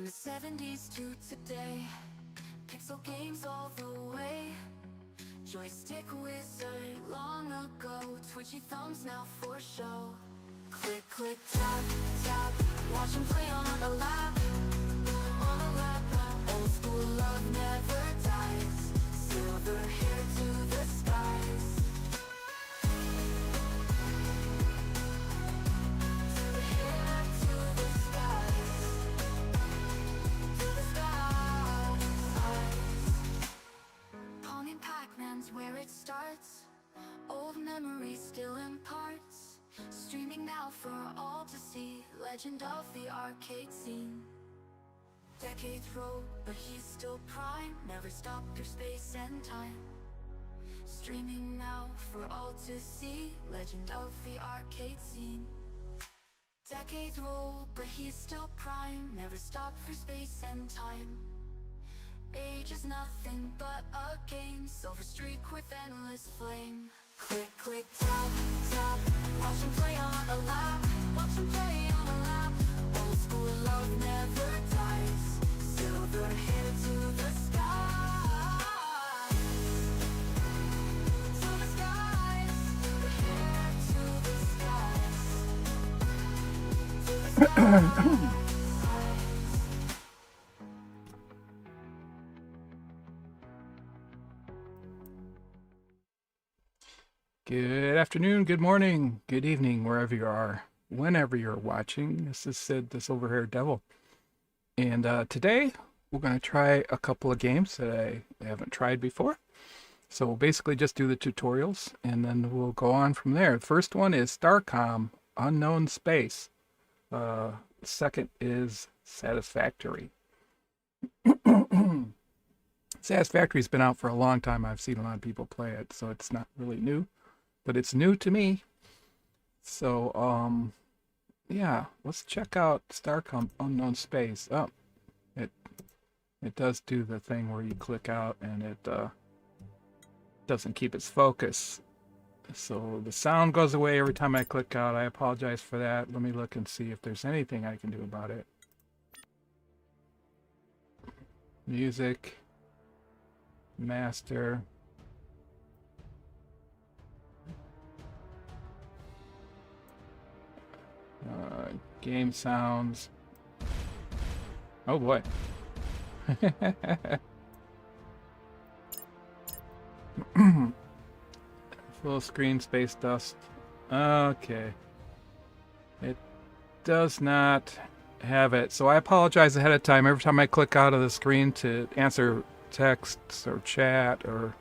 From the 70s to today, pixel games all the way. Joystick wizard long ago, twitchy thumbs now for show. Click, click, tap, tap, watch him play on the lap. On the lap, old school love never dies. Silver hair to the skies. Silver hair to the skies. To the skies. Pong and Pac-Man's where it starts. Old memories still in parts. Streaming now for all to see. Legend of the arcade scene. Decades roll, but he's still prime. Never stopped through space and time. Streaming now for all to see. Legend of the arcade scene. Decades roll, but he's still prime. Never stopped for space and time. Age is nothing but a game. Silver streak with endless flame. Click, click, tap, tap, watch him play on the lap. Watch him play on the lap. Old school love never dies. Silver hair to the skies. To the skies. Silver hair to the skies. To the skies. Good afternoon, good morning, good evening, wherever you are, whenever you're watching. This is Sid, the Silver Haired Devil. And today, we're going to try a couple of games that I haven't tried before. So we'll basically just do the tutorials, and then we'll go on from there. The first one is Starcom, Unknown Space. Second is Satisfactory. Satisfactory's been out for a long time. I've seen a lot of people play it, so it's not really new. But it's new to me. So, yeah, let's check out Starcom Unknown Space. Oh, it does do the thing where you click out and it doesn't keep its focus. So the sound goes away every time I click out. I apologize for that. Let me look and see if there's anything I can do about it. Music. Master. Game sounds. Oh boy. Full screen space dust. Okay. It does not have it. So I apologize ahead of time. Every time I click out of the screen to answer texts or chat or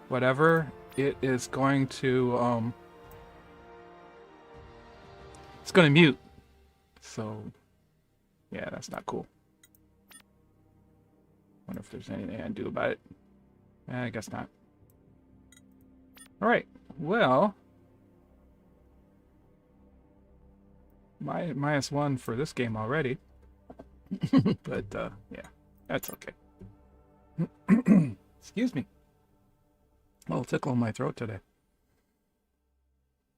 whatever, it is going to it's going to mute. So yeah, that's not cool. Wonder if there's anything I can do about it. I guess not. All right, well, -1 for this game already. But yeah, that's okay. Excuse me. A little tickle in my throat today.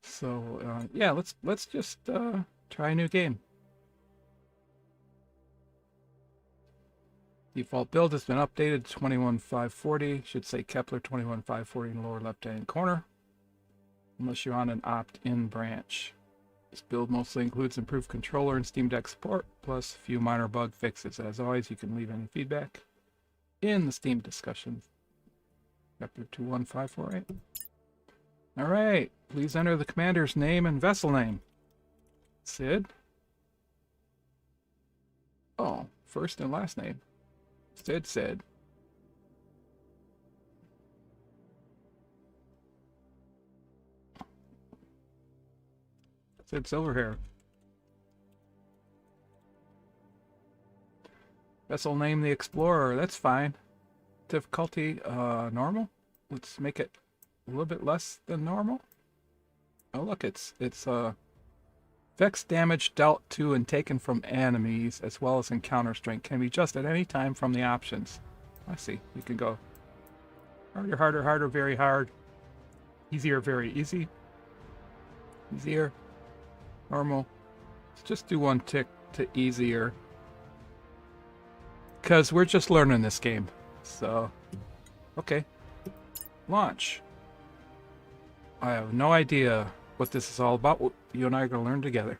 So yeah, let's just try a new game. Default build has been updated to 21.540. Should say Kepler 21.540 in the lower left-hand corner, unless you're on an opt-in branch. This build mostly includes improved controller and Steam Deck support, plus a few minor bug fixes. As always, you can leave any feedback in the Steam discussion. Kepler 21548. All right, please enter the commander's name and vessel name. Sid. Oh, first and last name. Sid said. Sid Silverhair. Vessel name the Explorer. That's fine. Difficulty normal. Let's make it a little bit less than normal. Oh look, it's Vex damage dealt to and taken from enemies, as well as encounter strength, can be adjusted at any time from the options. I see. You can go harder, harder, harder, very hard. Easier, very easy. Easier. Normal. Let's just do one tick to easier. Because we're just learning this game. So, okay. Launch. I have no idea what this is all about. You and I are going to learn together.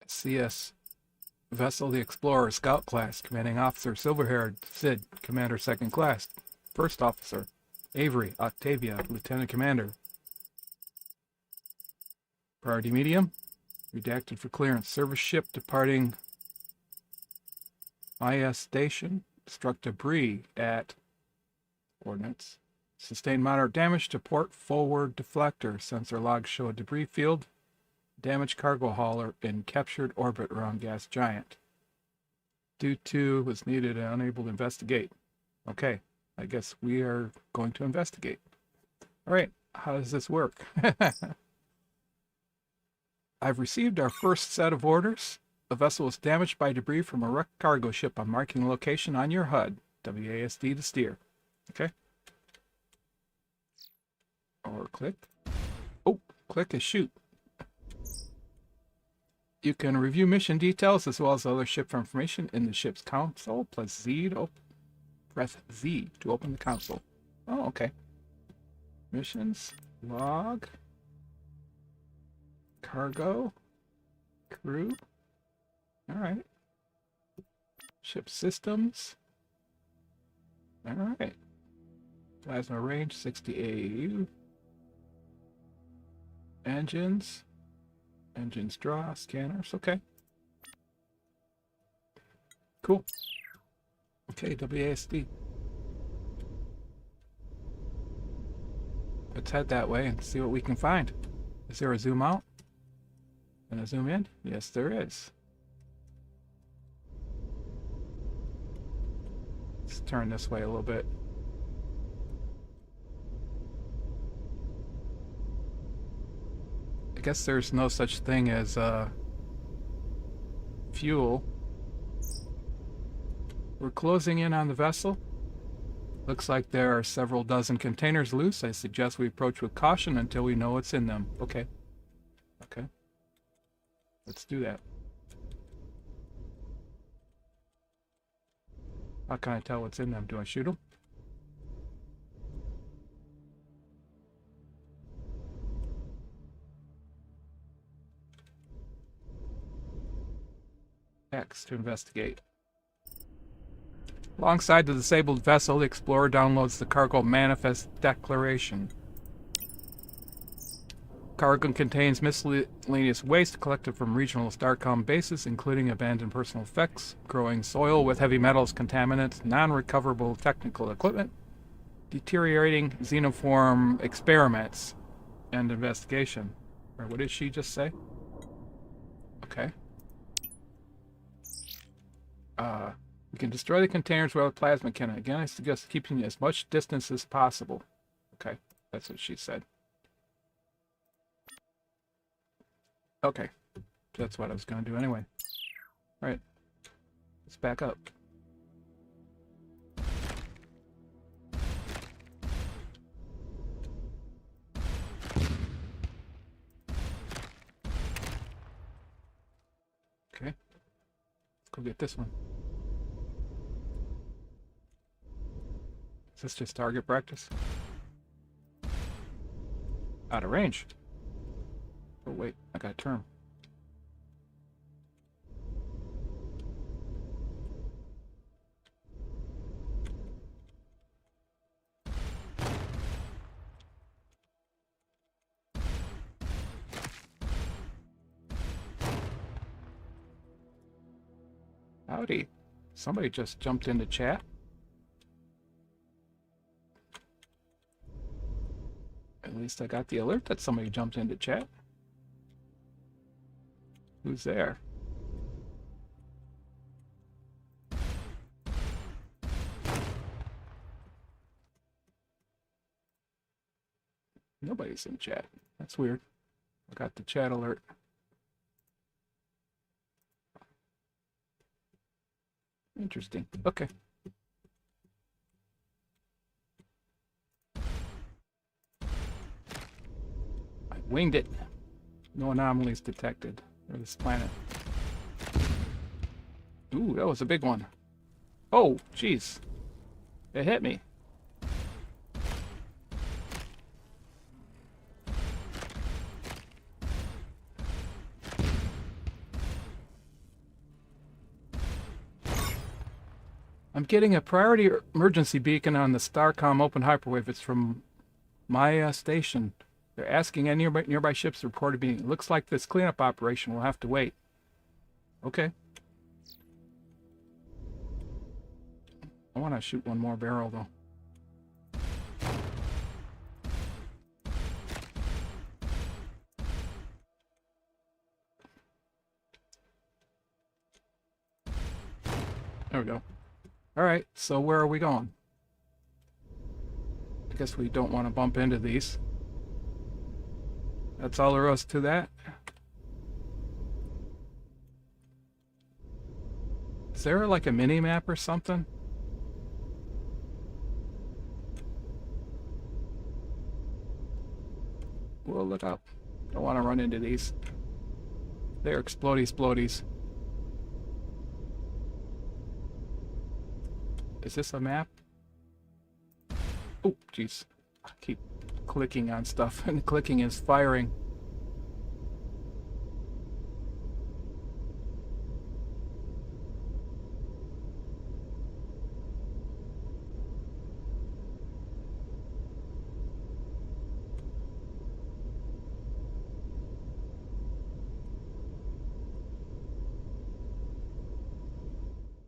CS Vessel the Explorer, Scout Class, Commanding Officer Silverhaired Sid, Commander Second Class, First Officer Avery Octavia, Lieutenant Commander. Priority Medium, redacted for clearance. Service ship departing IS station, struck debris at coordinates. Sustained moderate damage to port forward deflector. Sensor logs show a debris field. Damaged cargo hauler in captured orbit around gas giant. Due to was needed and unable to investigate. Okay, I guess we are going to investigate. All right, how does this work? I've received our first set of orders. The vessel was damaged by debris from a wrecked cargo ship. I'm marking the location on your HUD. WASD to steer. Okay. Or click. Oh, click and shoot. You can review mission details as well as other ship information in the ship's console. Press Z to open the console. Oh, okay. Missions, log, cargo, crew. All right. Ship systems. All right. Plasma range 60 AU. Engines. Engines draw, scanners, okay. Cool. Okay, WASD. Let's head that way and see what we can find. Is there a zoom out? And a zoom in? Yes, there is. Let's turn this way a little bit. I guess there's no such thing as fuel. We're closing in on the vessel. Looks like there are several dozen containers loose. I suggest we approach with caution until we know what's in them. Okay. Okay. Let's do that. How can I tell what's in them? Do I shoot them? X to investigate. Alongside the disabled vessel, the explorer downloads the cargo manifest declaration. Cargo contains miscellaneous waste collected from regional Starcom bases, including abandoned personal effects, growing soil with heavy metals, contaminants, non-recoverable technical equipment, deteriorating xenoform experiments, and investigation. Or what did she just say? Okay. We can destroy the containers without plasma cannon. Again, I suggest keeping as much distance as possible. Okay, that's what she said. Okay, that's what I was going to do anyway. All right, let's back up. Okay, let's go get this one. Is this just target practice? Out of range. Oh wait, I got a term. Howdy. Somebody just jumped into chat. At least I got the alert that somebody jumped into chat. Who's there? Nobody's in chat. That's weird. I got the chat alert. Interesting. Okay. I winged it. No anomalies detected for this planet. Ooh, that was a big one. Oh, jeez. It hit me. I'm getting a priority emergency beacon on the Starcom open hyperwave. It's from my station. They're asking any nearby ships to report a being. It looks like this cleanup operation will have to wait. Okay. I want to shoot one more barrel, though. There we go. Alright, so where are we going? I guess we don't want to bump into these. That's all there is to that. Is there like a mini-map or something? Whoa, look up. Don't want to run into these. They're explodies. Is this a map? Oh, jeez. I keep clicking on stuff, and clicking is firing.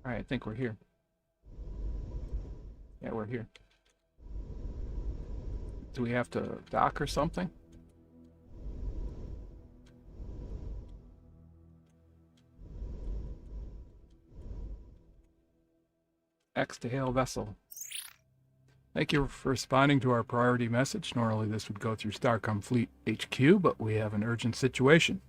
Alright, I think we're here. Yeah, we're here. Do we have to dock or something? X to hail vessel. Thank you for responding to our priority message. Normally this would go through Starcom Fleet HQ, but we have an urgent situation.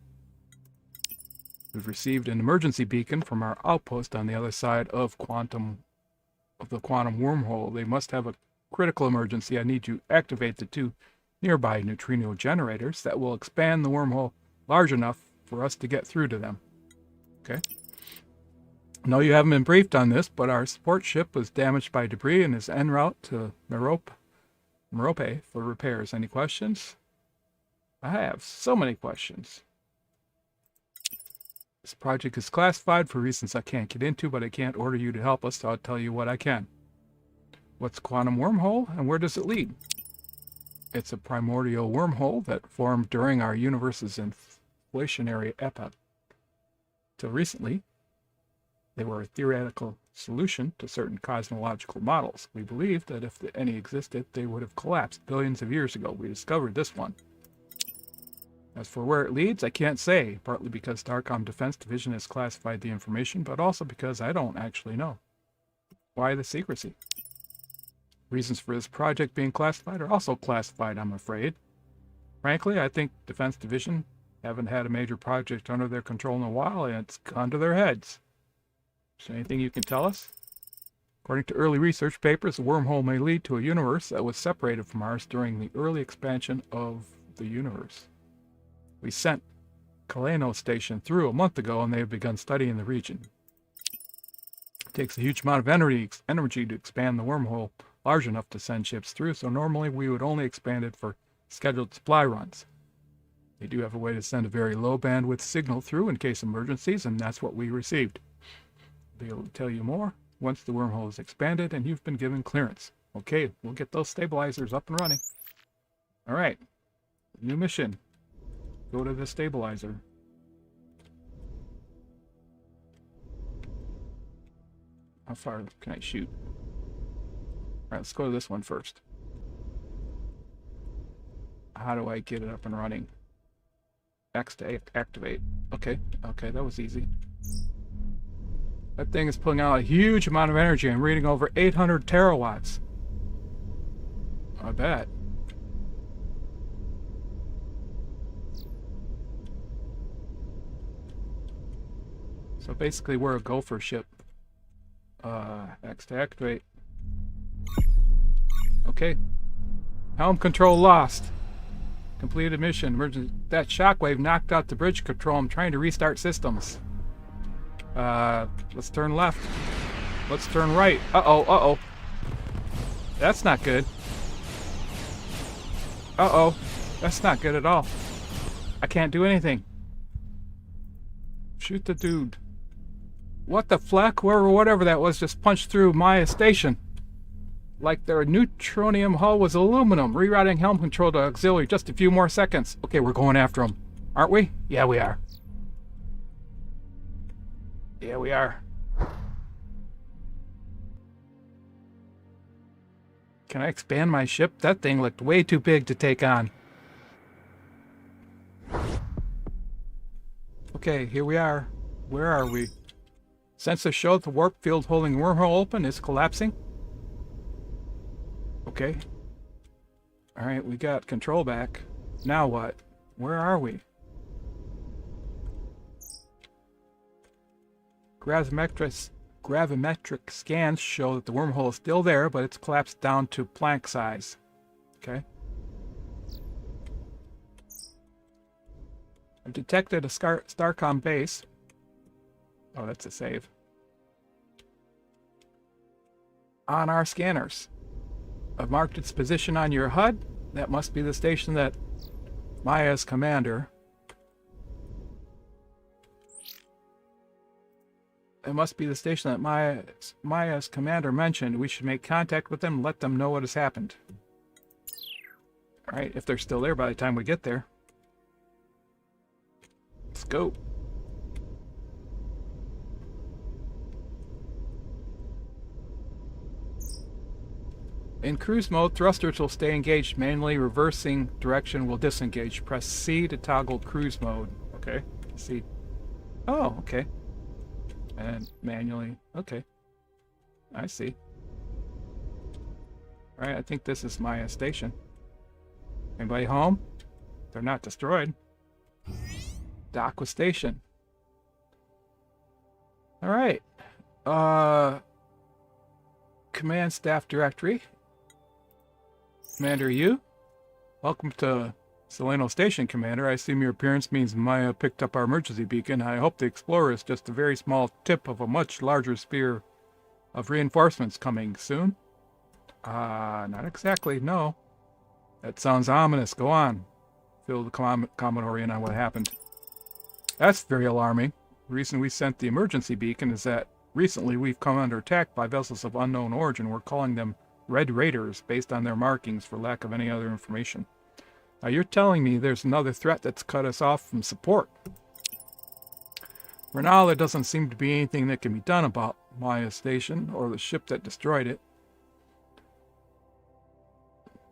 We've received an emergency beacon from our outpost on the other side of the quantum wormhole. They must have a critical emergency. I need you to activate the 2 nearby neutrino generators that will expand the wormhole large enough for us to get through to them. Okay. No, you haven't been briefed on this, but our support ship was damaged by debris and is en route to Merope for repairs. Any questions? I have so many questions. This project is classified for reasons I can't get into, but I can't order you to help us, so I'll tell you what I can. What's quantum wormhole, and where does it lead? It's a primordial wormhole that formed during our universe's inflationary epoch. Till recently, they were a theoretical solution to certain cosmological models. We believed that if any existed, they would have collapsed billions of years ago. We discovered this one. As for where it leads, I can't say, partly because Starcom Defense Division has classified the information, but also because I don't actually know. Why the secrecy? Reasons for this project being classified are also classified, I'm afraid. Frankly, I think Defense Division haven't had a major project under their control in a while, and it's gone to their heads. Is there anything you can tell us? According to early research papers, the wormhole may lead to a universe that was separated from ours during the early expansion of the universe. We sent Celaeno station through a month ago, and they have begun studying the region. It takes a huge amount of energy to expand the wormhole large enough to send ships through, so normally we would only expand it for scheduled supply runs. They do have a way to send a very low bandwidth signal through in case of emergencies, and that's what we received. I'll be able to tell you more once the wormhole is expanded and you've been given clearance. Okay, we'll get those stabilizers up and running. Alright, new mission. Go to the stabilizer. How far can I shoot? Alright, let's go to this one first. How do I get it up and running? X to activate. Okay, that was easy. That thing is pulling out a huge amount of energy. I'm reading over 800 terawatts. I bet. So basically we're a gopher ship. X to activate. Okay. Helm control lost. Completed mission. Emergency. That shockwave knocked out the bridge control. I'm trying to restart systems. Let's turn left. Let's turn right. Uh-oh, uh-oh. That's not good. Uh-oh. That's not good at all. I can't do anything. Shoot the dude. What the fleck? Whatever that was just punched through Maya station. Like their neutronium hull was aluminum. Rerouting helm control to auxiliary. Just a few more seconds. Okay, we're going after them. Aren't we? Yeah, we are. Yeah, we are. Can I expand my ship? That thing looked way too big to take on. Okay, here we are. Where are we? Sensors show the warp field holding the wormhole open is collapsing. Okay. Alright, we got control back. Now what? Where are we? Gravimetric scans show that the wormhole is still there, but it's collapsed down to Planck size. Okay. I've detected a Starcom base. Oh, that's a save. On our scanners. I've marked its position on your HUD. That must be the station that Maya's commander. It must be the station that Maya's commander mentioned. We should make contact with them and let them know what has happened. Alright, if they're still there by the time we get there. Let's go. In cruise mode, thrusters will stay engaged. Manually reversing direction will disengage. Press C to toggle cruise mode. Okay. C. Oh, okay. And manually. Okay. I see. Alright, I think this is Maya station. Anybody home? They're not destroyed. Dock with station. Alright. Command staff directory. Commander Yu, welcome to Celaeno Station, Commander. I assume your appearance means Maya picked up our emergency beacon. I hope the Explorer is just a very small tip of a much larger sphere of reinforcements coming soon. Not exactly, no. That sounds ominous. Go on. Fill the Commodore in on what happened. That's very alarming. The reason we sent the emergency beacon is that recently we've come under attack by vessels of unknown origin. We're calling them Red Raiders based on their markings for lack of any other information. Now you're telling me there's another threat that's cut us off from support. For now, there doesn't seem to be anything that can be done about Maya Station or the ship that destroyed it.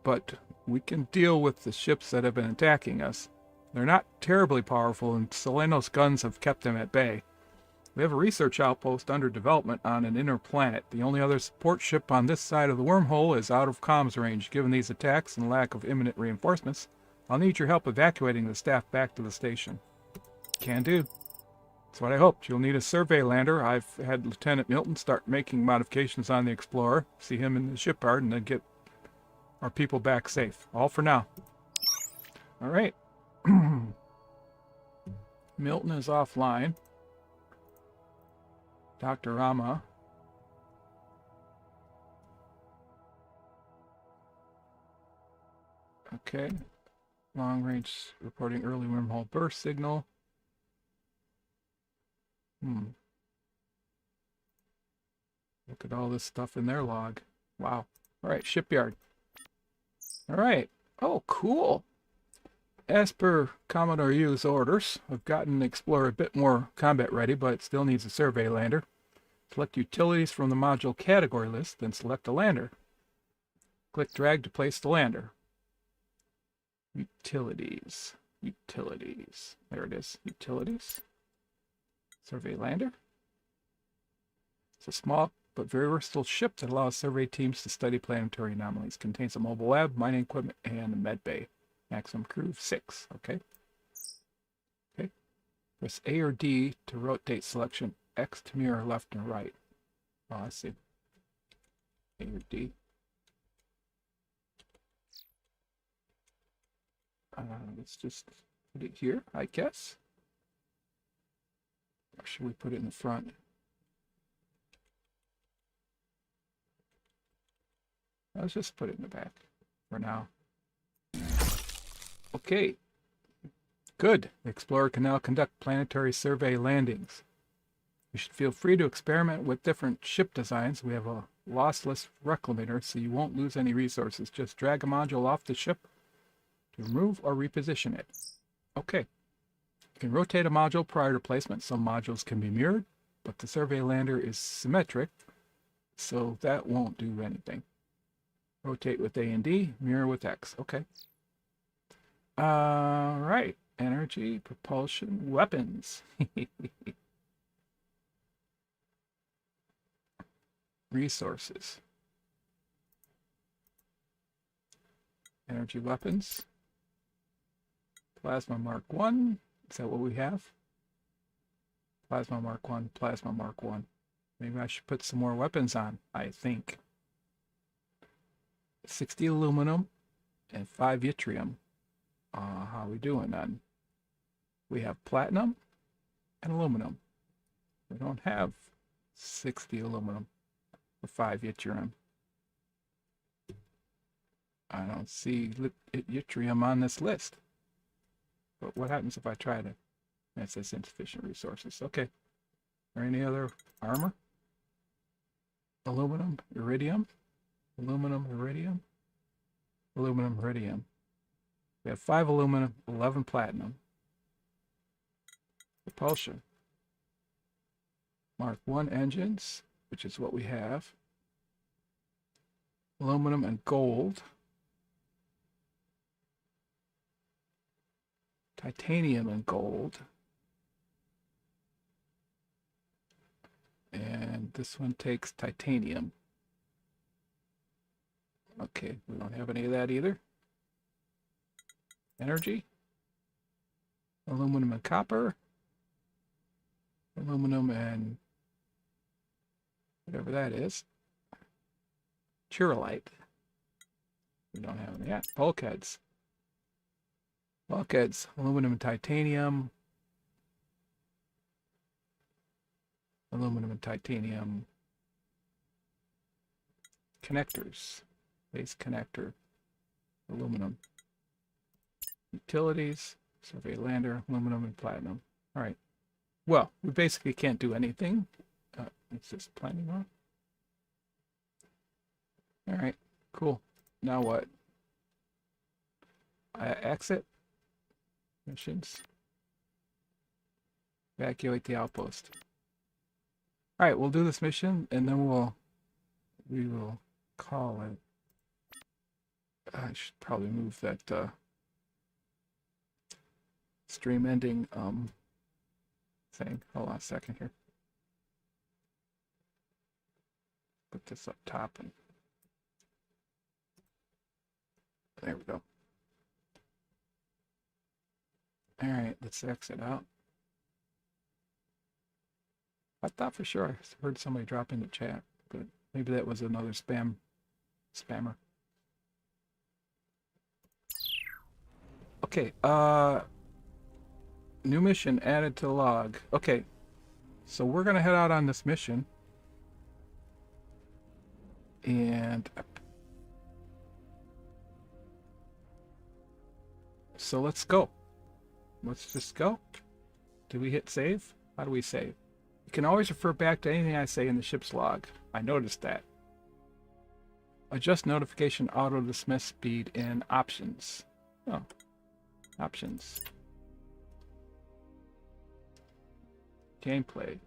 But we can deal with the ships that have been attacking us. They're not terribly powerful, and Celaeno's guns have kept them at bay. We have a research outpost under development on an inner planet. The only other support ship on this side of the wormhole is out of comms range. Given these attacks and lack of imminent reinforcements, I'll need your help evacuating the staff back to the station. Can do. That's what I hoped. You'll need a survey lander. I've had Lieutenant Milton start making modifications on the Explorer, see him in the shipyard, and then get our people back safe. All for now. All right. Milton is offline. Dr. Rama. Okay. Long range reporting early wormhole burst signal. Look at all this stuff in their log. Wow. All right, shipyard. All right. Oh, cool. As per Commodore U's orders, I've gotten the Explorer a bit more combat ready, but it still needs a survey lander. Select utilities from the module category list, then select a lander. Click drag to place the lander. Utilities. Utilities. There it is. Utilities. Survey lander. It's a small but very versatile ship that allows survey teams to study planetary anomalies. Contains a mobile lab, mining equipment, and a med bay. Maximum crew of 6. Okay. Okay. Press A or D to rotate selection X to mirror left and right. Oh, I see. A or D. Let's just put it here, I guess. Or should we put it in the front? Let's just put it in the back for now. Okay. Good. The explorer can now conduct planetary survey landings. You should feel free to experiment with different ship designs. We have a lossless reclamator, so you won't lose any resources. Just drag a module off the ship to remove or reposition it. Okay. You can rotate a module prior to placement. Some modules can be mirrored, but the survey lander is symmetric, so that won't do anything. Rotate with A and D, mirror with X. Okay. Right. Energy, propulsion, weapons. Resources. Energy weapons. Plasma Mark 1. Is that what we have? Plasma Mark 1, Plasma Mark 1. Maybe I should put some more weapons on, I think. 60 aluminum and 5 yttrium. How are we doing then? We have platinum and aluminum. We don't have 60 aluminum or 5 yttrium. I don't see yttrium on this list. But what happens if I try to? It says insufficient resources. Okay. Or any other armor? Aluminum, iridium, aluminum, iridium, aluminum, iridium. We have 5 aluminum, 11 platinum. Propulsion. Mark 1 engines, which is what we have. Aluminum and gold. Titanium and gold. And this one takes titanium. Okay, we don't have any of that either. Energy. Aluminum and copper. Aluminum and whatever that is. Chirolite. We don't have any of that. Bulkheads. Bulkheads. Aluminum and titanium. Aluminum and titanium. Connectors. Base connector. Aluminum. Utilities. Survey lander. Aluminum and platinum. All right. Well, we basically can't do anything. It's just planning wrong. All right. Cool. Now what? Exit. Missions. Evacuate the outpost. All right, we'll do this mission, and then we will call it. I should probably move that stream ending thing. Hold on a second here. Put this up top, and there we go. All right, let's exit out. I thought for sure I heard somebody drop in the chat, but maybe that was another spammer. Okay, new mission added to log. Okay, so we're gonna head out on this mission, and so let's go. Let's just go. Do we hit save? How do we save? You can always refer back to anything I say in the ship's log. I noticed that. Adjust notification auto dismiss speed in options. Oh, options. Gameplay.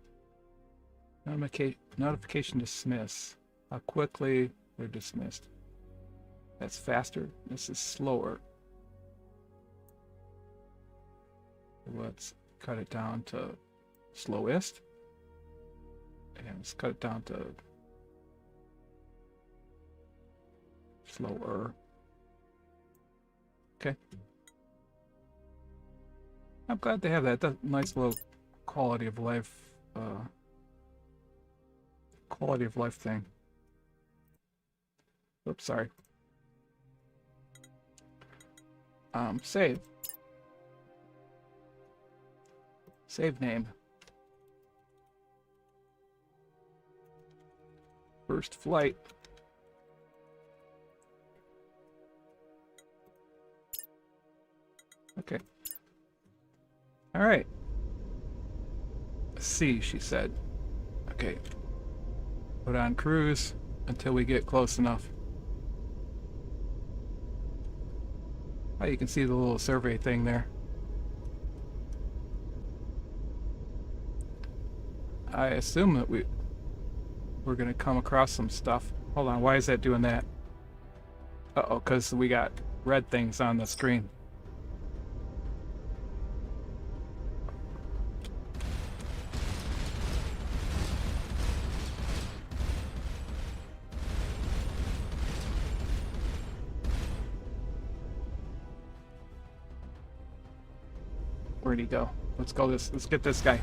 Notification dismiss. How quickly they're dismissed. That's faster. This is slower. Let's cut it down to slowest. And let's cut it down to slower. Okay. I'm glad they have that. That's nice little quality of life quality of life thing. Oops, sorry. Save. Save name. First flight. Okay. All right. C, she said. Okay. Put on cruise until we get close enough. Oh, you can see the little survey thing there. I assume that we're gonna come across some stuff. Hold on, why is that doing that? Uh-oh, because we got red things on the screen. Where'd he go? Let's get this guy.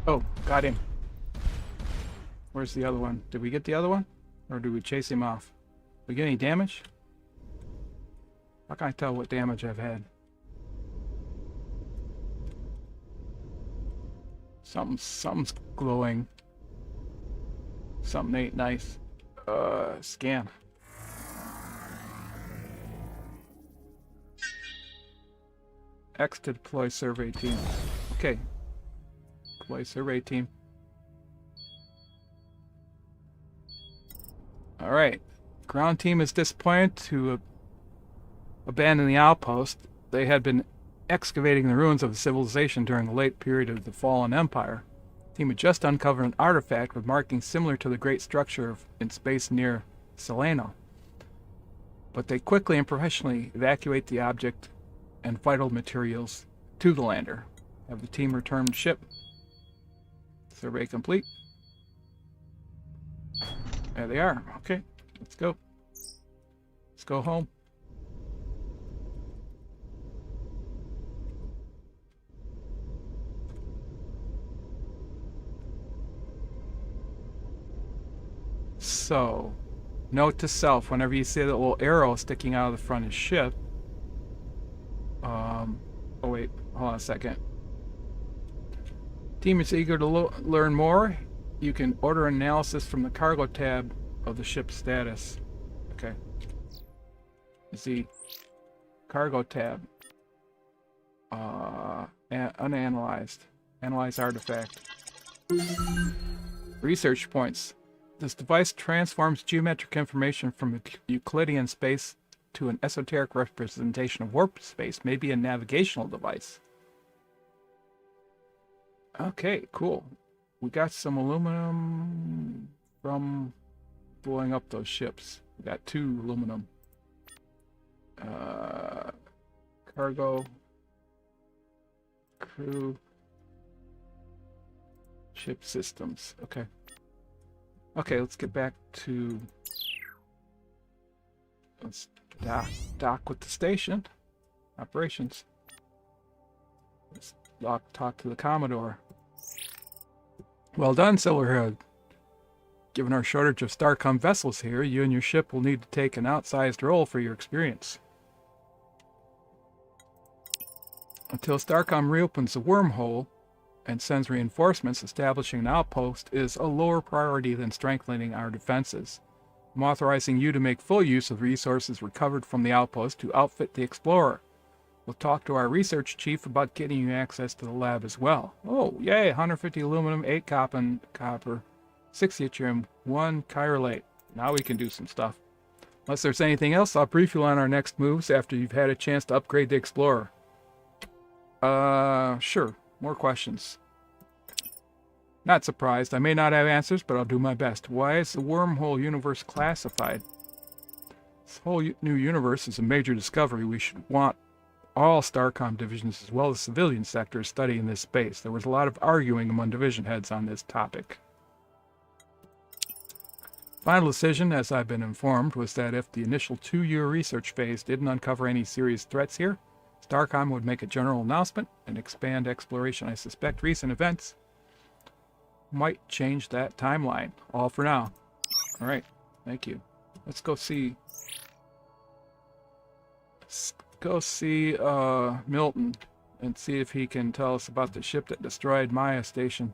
Oh, got him. Where's the other one? Did we get the other one? Or did we chase him off? We get any damage? How can I tell what damage I've had? Something's glowing. Something ain't nice. Scan. X to deploy survey team. Okay. Deploy survey team. Alright. Ground team is disappointed to abandon the outpost. They had been excavating the ruins of a civilization during the late period of the Fallen Empire. The team had just uncovered an artifact with markings similar to the great structure in space near Celaeno. But they quickly and professionally evacuate the object and vital materials to the lander. Have the team return to ship. Survey complete. There they are. Okay, let's go. Let's go home. So, note to self, whenever you see that little arrow sticking out of the front of the ship, oh wait, hold on a second. Team is eager to learn more. You can order analysis from the cargo tab of the ship's status. Okay. You see, cargo tab. Unanalyzed. Analyze artifact. Research points. This device transforms geometric information from Euclidean space to an esoteric representation of warp space. Maybe a navigational device. Okay, cool. We got some aluminum from blowing up those ships. We got 2 aluminum. Cargo. Crew. Ship systems. Okay. Okay, let's get back to... Let's dock with the station. Operations. Let's talk to the Commodore. Well done, Silverhead. Given our shortage of Starcom vessels here, you and your ship will need to take an outsized role for your experience. Until Starcom reopens the wormhole and sends reinforcements, establishing an outpost is a lower priority than strengthening our defenses. I'm authorizing you to make full use of resources recovered from the outpost to outfit the Explorer. We'll talk to our research chief about getting you access to the lab as well. Oh, yay! 150 aluminum, 8 copper, 6 yttrium, 1 chirolate. Now we can do some stuff. Unless there's anything else, I'll brief you on our next moves after you've had a chance to upgrade the Explorer. Sure. More questions. Not surprised. I may not have answers, but I'll do my best. Why is the wormhole universe classified? This whole new universe is a major discovery. We should want all Starcom divisions as well as civilian sectors studying this space. There was a lot of arguing among division heads on this topic. Final decision, as I've been informed, was that if the initial 2-year research phase didn't uncover any serious threats here, Starcom would make a general announcement and expand exploration. I suspect recent events might change that timeline. All for now. All right, thank you. Let's go see Milton and see if he can tell us about the ship that destroyed Maya Station.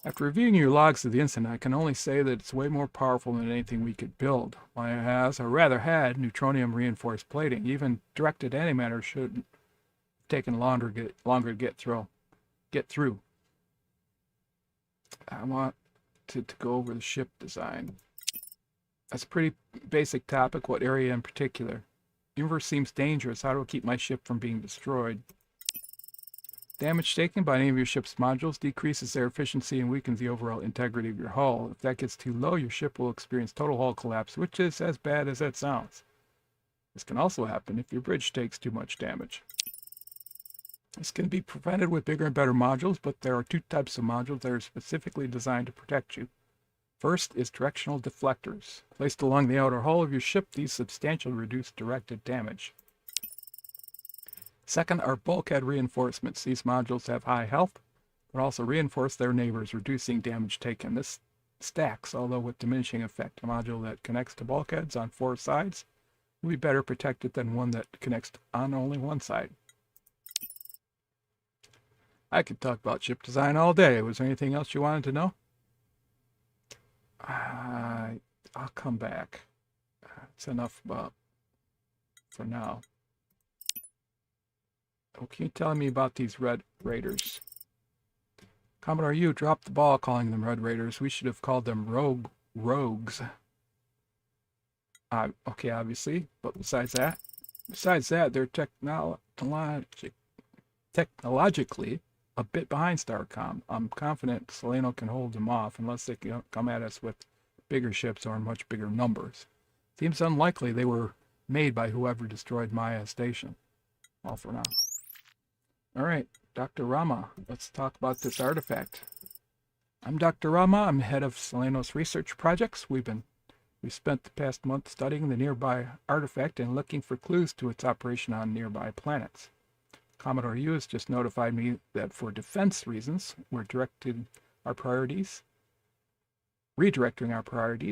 After reviewing your logs of the incident, I can only say that it's way more powerful than anything we could build. Maya has, or rather had, neutronium reinforced plating. Even directed antimatter should have taken longer to get through. I want to go over the ship design. That's a pretty basic topic. What area in particular? The universe seems dangerous. How do I keep my ship from being destroyed? Damage taken by any of your ship's modules decreases their efficiency and weakens the overall integrity of your hull. If that gets too low, your ship will experience total hull collapse, which is as bad as that sounds. This can also happen if your bridge takes too much damage. This can be prevented with bigger and better modules, but there are 2 types of modules that are specifically designed to protect you. First is directional deflectors. Placed along the outer hull of your ship, these substantially reduce directed damage. Second are bulkhead reinforcements. These modules have high health, but also reinforce their neighbors, reducing damage taken. This stacks, although with diminishing effect. A module that connects to bulkheads on 4 sides will be better protected than one that connects on only one side. I could talk about ship design all day. Was there anything else you wanted to know? I'll come back. It's enough for now. Oh, can you tell me about these Red Raiders? Commodore, you dropped the ball calling them Red Raiders. We should have called them rogues. Okay, obviously, but besides that, they're technologically a bit behind Starcom. I'm confident Celaeno can hold them off unless they can come at us with bigger ships or in much bigger numbers. Seems unlikely they were made by whoever destroyed Maya Station. All for now. All right, Dr. Rama, let's talk about this artifact. I'm Dr. Rama. I'm head of Celaeno's research projects. We spent the past month studying the nearby artifact and looking for clues to its operation on nearby planets. Commodore Yu has just notified me that for defense reasons, we're redirecting our priorities,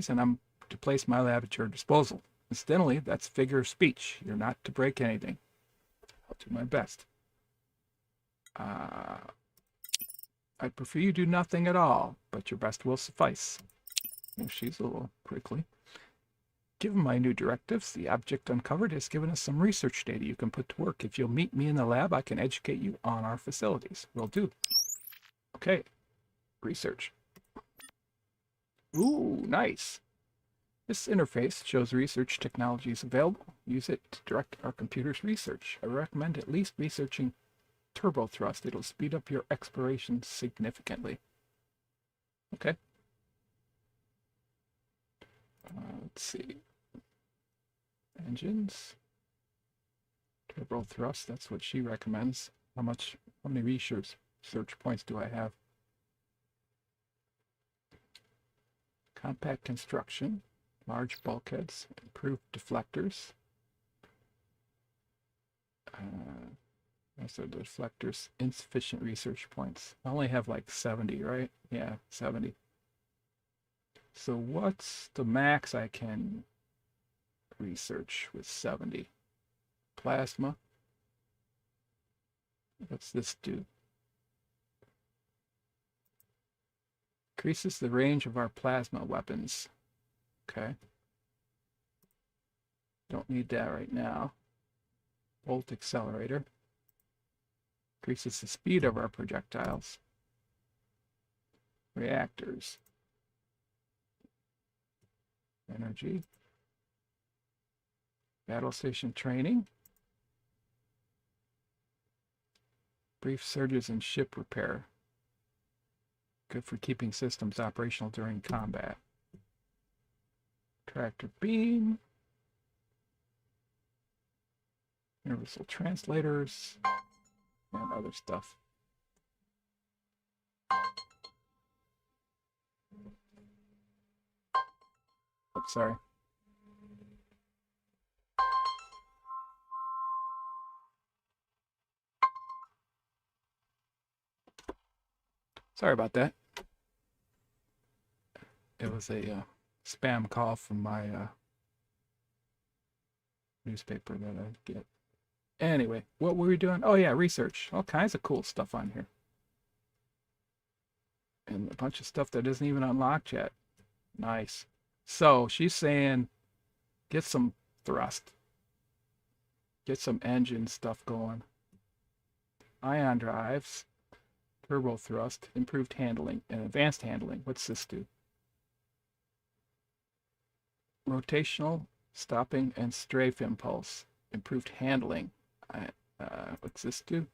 and I'm to place my lab at your disposal. Incidentally, that's a figure of speech. You're not to break anything. I'll do my best. I'd prefer you do nothing at all, but your best will suffice. Oh, she's a little prickly. Given my new directives, the object uncovered has given us some research data you can put to work. If you'll meet me in the lab, I can educate you on our facilities. Will do. Okay. Research. Ooh, nice. This interface shows research technologies available. Use it to direct our computer's research. I recommend at least researching turbo thrust. It'll speed up your exploration significantly. Okay. Let's see. Engines. Turbo thrust, that's what she recommends. How many research points do I have? Compact construction, large bulkheads, improved deflectors. So the deflectors, insufficient research points. I only have like 70, right? Yeah, 70. So what's the max I can research with 70? Plasma. What's this do? Increases the range of our plasma weapons. Okay. Don't need that right now. Bolt accelerator. Increases the speed of our projectiles. Reactors. Energy. Battle station training. Brief surges in ship repair. Good for keeping systems operational during combat. Tractor beam. Universal translators. And other stuff. Oops, sorry. Sorry about that. It was a spam call from my newspaper that I get. Anyway, what were we doing? Oh yeah, research. All kinds of cool stuff on here. And a bunch of stuff that isn't even unlocked yet. Nice. So she's saying get some thrust. Get some engine stuff going. Ion drives, turbo thrust, improved handling, and advanced handling. What's this do? Rotational, stopping, and strafe impulse. Improved handling. What's this do?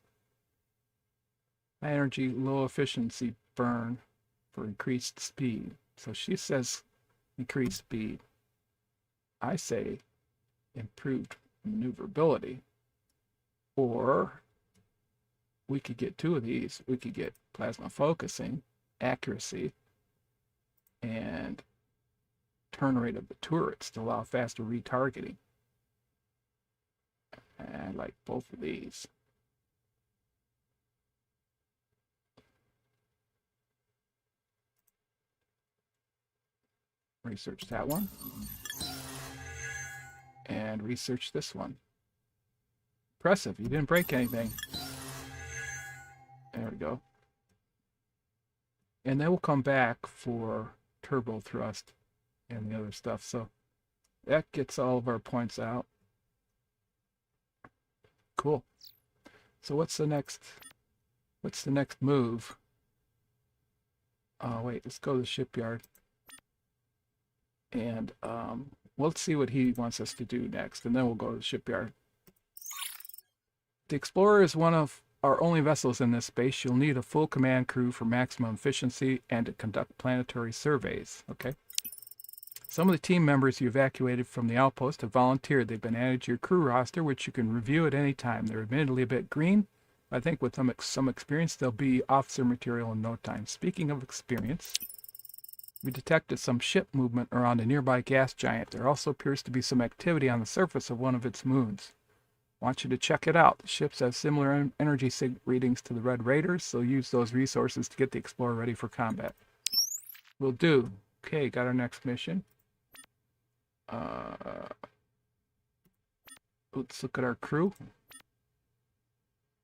High energy, low efficiency burn for increased speed. So she says increased speed. I say improved maneuverability. Or we could get two of these. We could get plasma focusing, accuracy, and turn rate of the turrets to allow faster retargeting. I like both of these. Research that one. And research this one. Impressive, you didn't break anything. There we go. And then we'll come back for turbo thrust and the other stuff. So that gets all of our points out. Cool. So what's the next move? Oh wait, let's go to the shipyard. And let's see what he wants us to do next, and then we'll go to the shipyard. The Explorer is one of our only vessels in this space. You'll need a full command crew for maximum efficiency and to conduct planetary surveys. Okay. Some of the team members you evacuated from the outpost have volunteered. They've been added to your crew roster, which you can review at any time. They're admittedly a bit green. I think with some experience, they'll be officer material in no time. Speaking of experience, we detected some ship movement around a nearby gas giant. There also appears to be some activity on the surface of one of its moons. I want you to check it out. The ships have similar energy sig readings to the Red Raiders, so use those resources to get the Explorer ready for combat. Will do. Okay, got our next mission. Let's look at our crew.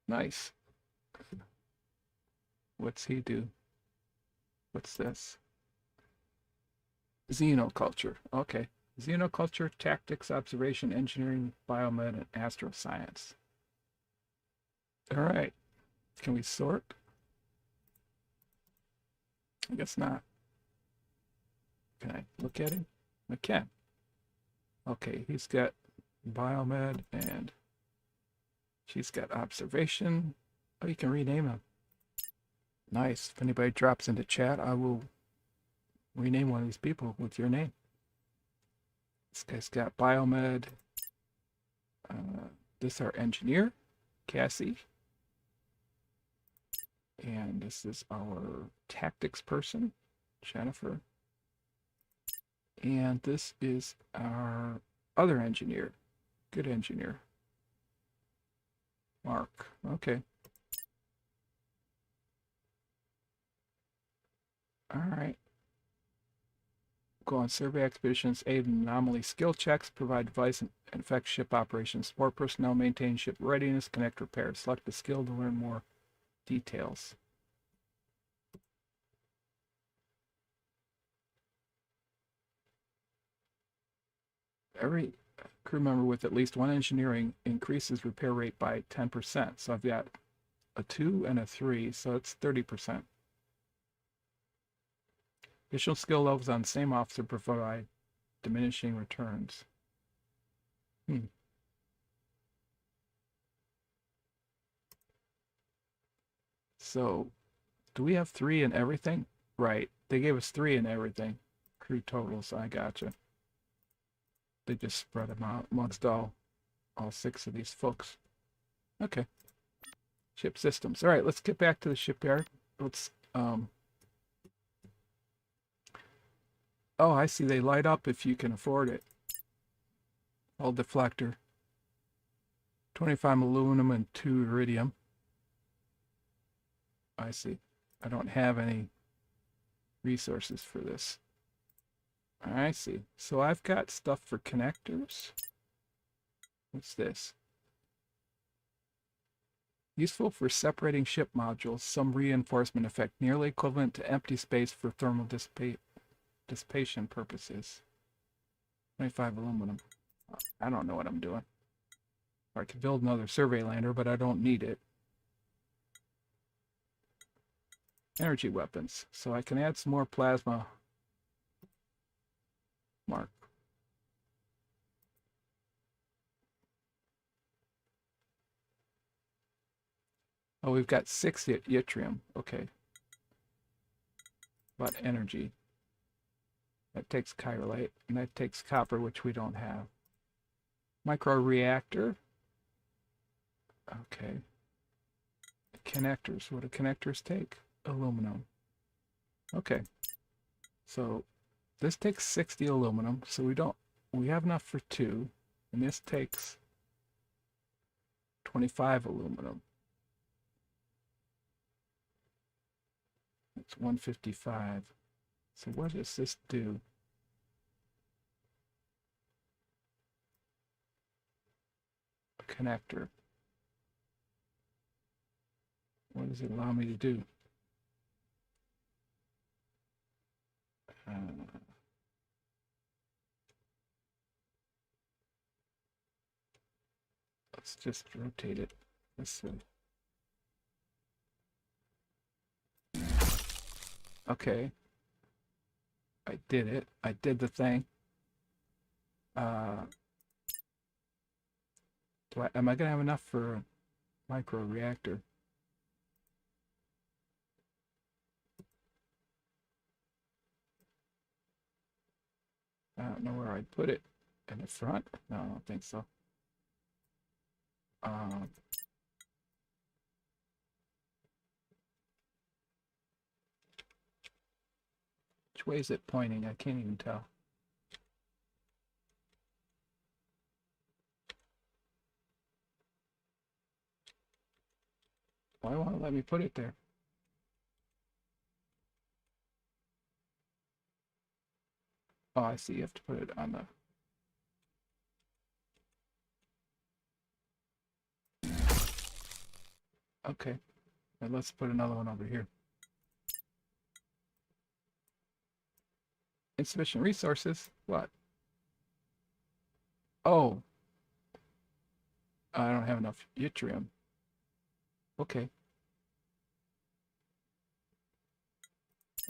Nice. What's he do? What's this? Xenoculture. Okay. Xenoculture, tactics, observation, engineering, biomed, and astroscience. All right. Can we sort? I guess not. Can I look at him? I can. Okay, he's got biomed and she's got observation. Oh, you can rename him. Nice. If anybody drops into chat, I will rename one of these people with your name. This guy's got biomed. This is our engineer, Cassie. And this is our tactics person, Jennifer. And this is our other engineer, good engineer, Mark. Okay. All right. Go on survey expeditions, aid in anomaly skill checks, provide device and affect ship operations, support personnel, maintain ship readiness, connect repairs. Select the skill to learn more details. Every crew member with at least one engineering increases repair rate by 10%. So I've got a 2 and a 3, so it's 30%. Additional skill levels on the same officer provide diminishing returns. So, do we have 3 in everything? Right. They gave us 3 in everything. Crew totals, I gotcha. they just spread them out amongst all 6 of these folks. Okay. Ship systems. All right, let's get back to the shipyard. Let's oh, I see, they light up if you can afford it. Hull deflector. 25 aluminum and 2 iridium. I see. I don't have any resources for this. I see. So I've got stuff for connectors. What's this? Useful for separating ship modules. Some reinforcement effect nearly equivalent to empty space for thermal dissipation purposes. 25 aluminum. I don't know what I'm doing. I could build another survey lander, but I don't need it. Energy weapons. So I can add some more plasma. Mark. Oh, we've got 6 yttrium. Okay. But energy. That takes chirolite, and that takes copper, which we don't have. Microreactor. Okay. Connectors. What do connectors take? Aluminum. Okay. So this takes 60 aluminum, so we have enough for 2, and this takes 25 aluminum. It's 155. So what does this do? A connector. What does it allow me to do? Let's just rotate it this way. Okay. I did it. I did the thing. Am I gonna have enough for a micro reactor? I don't know where I'd put it. In the front? No, I don't think so. Which way is it pointing? I can't even tell. Why won't it let me put it there? Oh, I see. You have to put it on the... Okay. And let's put another one over here. Insufficient resources? What? Oh. I don't have enough yttrium. Okay.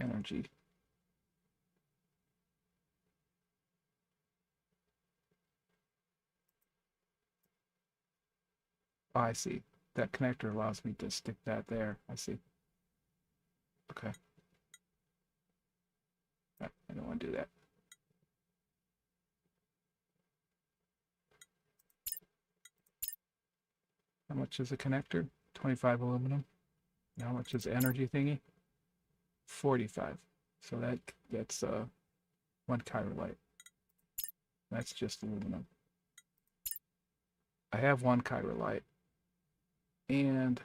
Energy. Oh, I see. That connector allows me to stick that there. I see. Okay. I don't want to do that. How much is a connector? 25 aluminum. And how much is energy thingy? 45. So that's 1 chirolite. That's just aluminum. I have 1 chirolite. And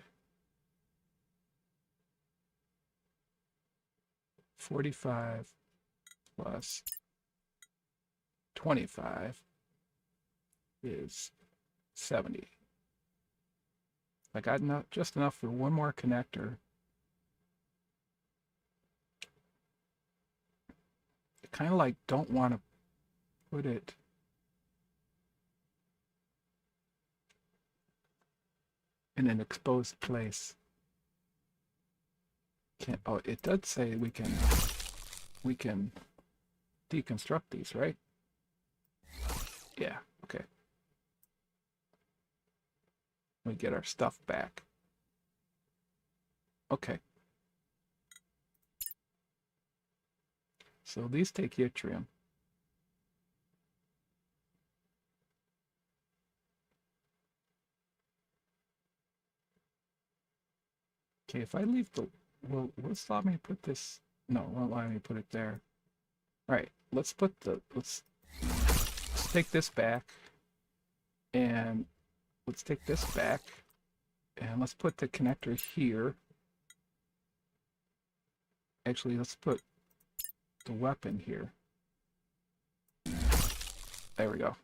45 plus 25 is 70. I got just enough for 1 more connector. I kind of like don't want to put it in an exposed place. Oh, it does say we can deconstruct these, right? Yeah, okay. We get our stuff back. Okay. So these take yttrium. Okay, if I leave the... Will this allow me to put this... No, it won't allow me to put it there. Alright, let's put the... Let's take this back. And let's take this back. And let's put the connector here. Actually, let's put the weapon here. There we go.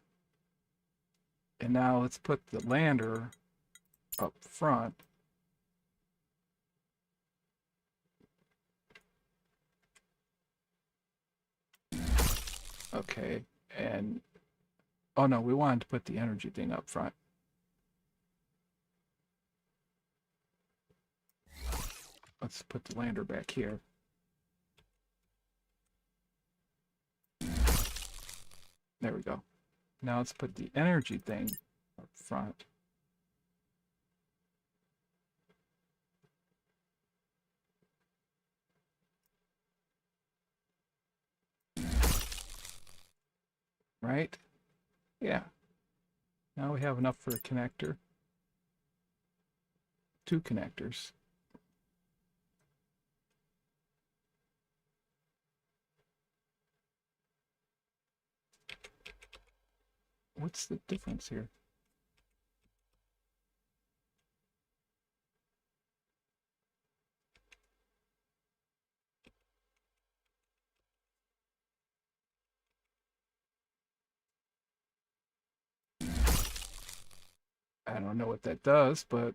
And now let's put the lander up front. Okay, and oh no, we wanted to put the energy thing up front. Let's put the lander back here. There we go. Now let's put the energy thing up front. Right? Yeah. Now we have enough for a connector. 2 connectors. What's the difference here? I don't know what that does, but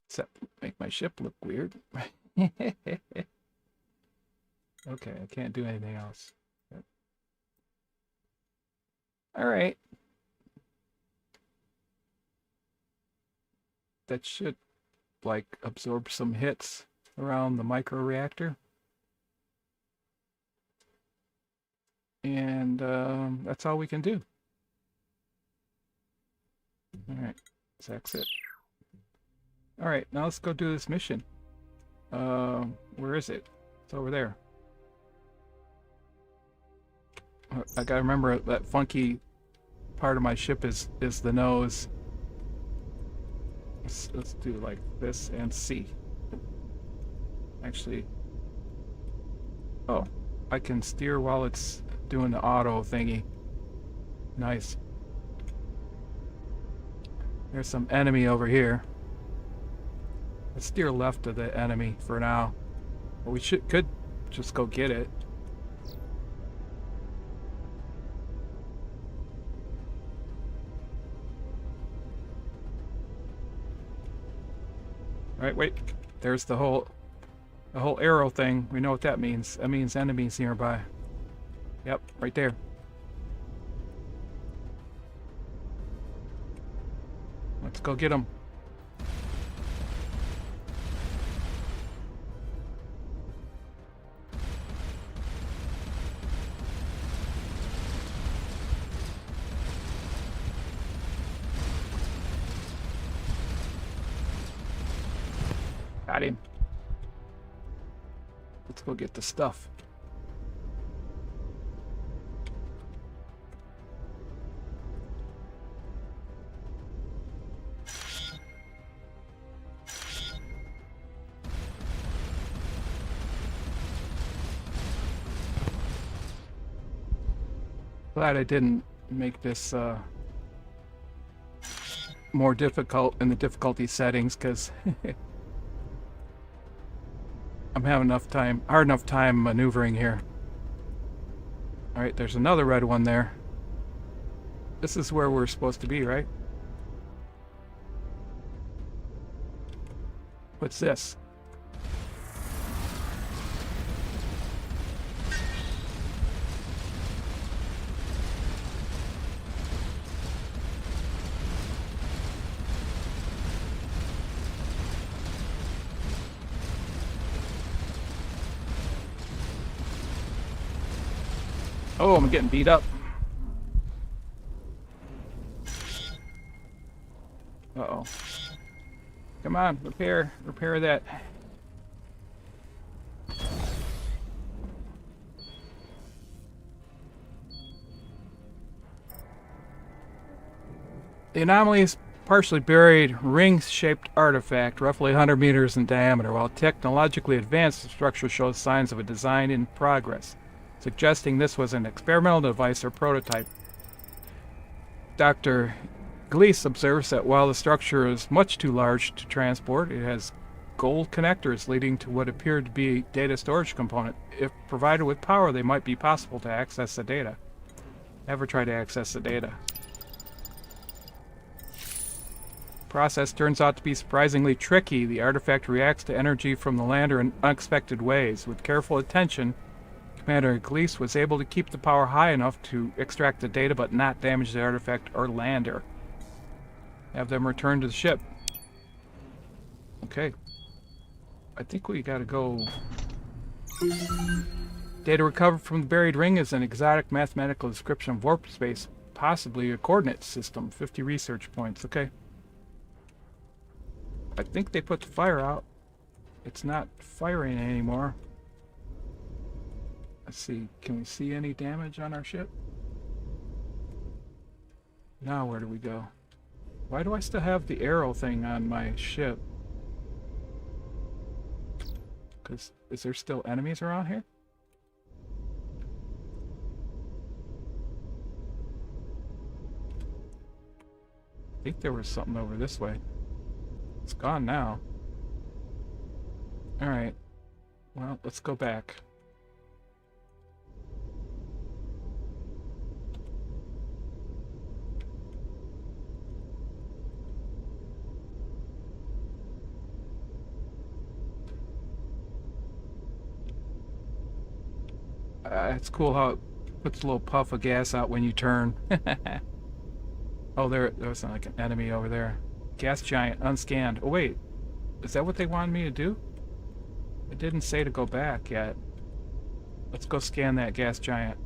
except make my ship look weird. Okay, I can't do anything else. All right. That should, like, absorb some hits around the micro reactor. And that's all we can do. All right, let's exit. All right, now let's go do this mission. Where is it? It's over there. I gotta remember that funky part of my ship is the nose. Let's do like this and C. Actually, oh, I can steer while it's doing the auto thingy. Nice. There's some enemy over here. Let's steer left of the enemy for now. Well, we could just go get it. Right, wait. There's the whole arrow thing. We know what that means. That means enemies nearby. Yep, right there. Let's go get them. Got him. Let's go get the stuff. Glad I didn't make this more difficult in the difficulty settings, because I'm having hard enough time maneuvering here. Alright, there's another red one there. This is where we're supposed to be, right? What's this? Oh, I'm getting beat up. Uh-oh. Come on, repair that. The anomaly is partially buried ring-shaped artifact, roughly 100 meters in diameter. While technologically advanced, the structure shows signs of a design in progress, suggesting this was an experimental device or prototype. Dr. Gleese observes that while the structure is much too large to transport, it has gold connectors leading to what appeared to be a data storage component. If provided with power, they might be possible to access the data. Never try to access the data. Process turns out to be surprisingly tricky. The artifact reacts to energy from the lander in unexpected ways. With careful attention, Commander Gleese was able to keep the power high enough to extract the data but not damage the artifact or lander. Have them return to the ship. Okay. I think we gotta go. Data recovered from the buried ring is an exotic mathematical description of warp space, possibly a coordinate system. 50 research points. Okay. I think they put the fire out. It's not firing anymore. Let's see. Can we see any damage on our ship? Now where do we go? Why do I still have the arrow thing on my ship? Because is there still enemies around here? I think there was something over this way. It's gone now. Alright. Well, let's go back. It's cool how it puts a little puff of gas out when you turn. Oh, there's like an enemy over there. Gas giant, unscanned. Oh, wait. Is that what they wanted me to do? It didn't say to go back yet. Let's go scan that gas giant.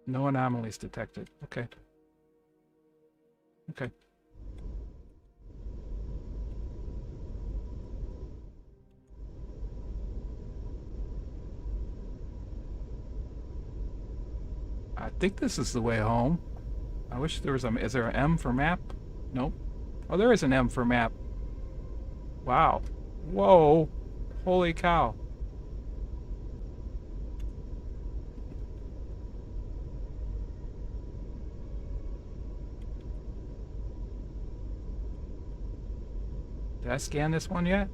No anomalies detected. Okay. Okay. I think this is the way home. I wish there was a... Is there an M for map? Nope. Oh, there is an M for map. Wow. Whoa. Holy cow. Did I scan this one yet?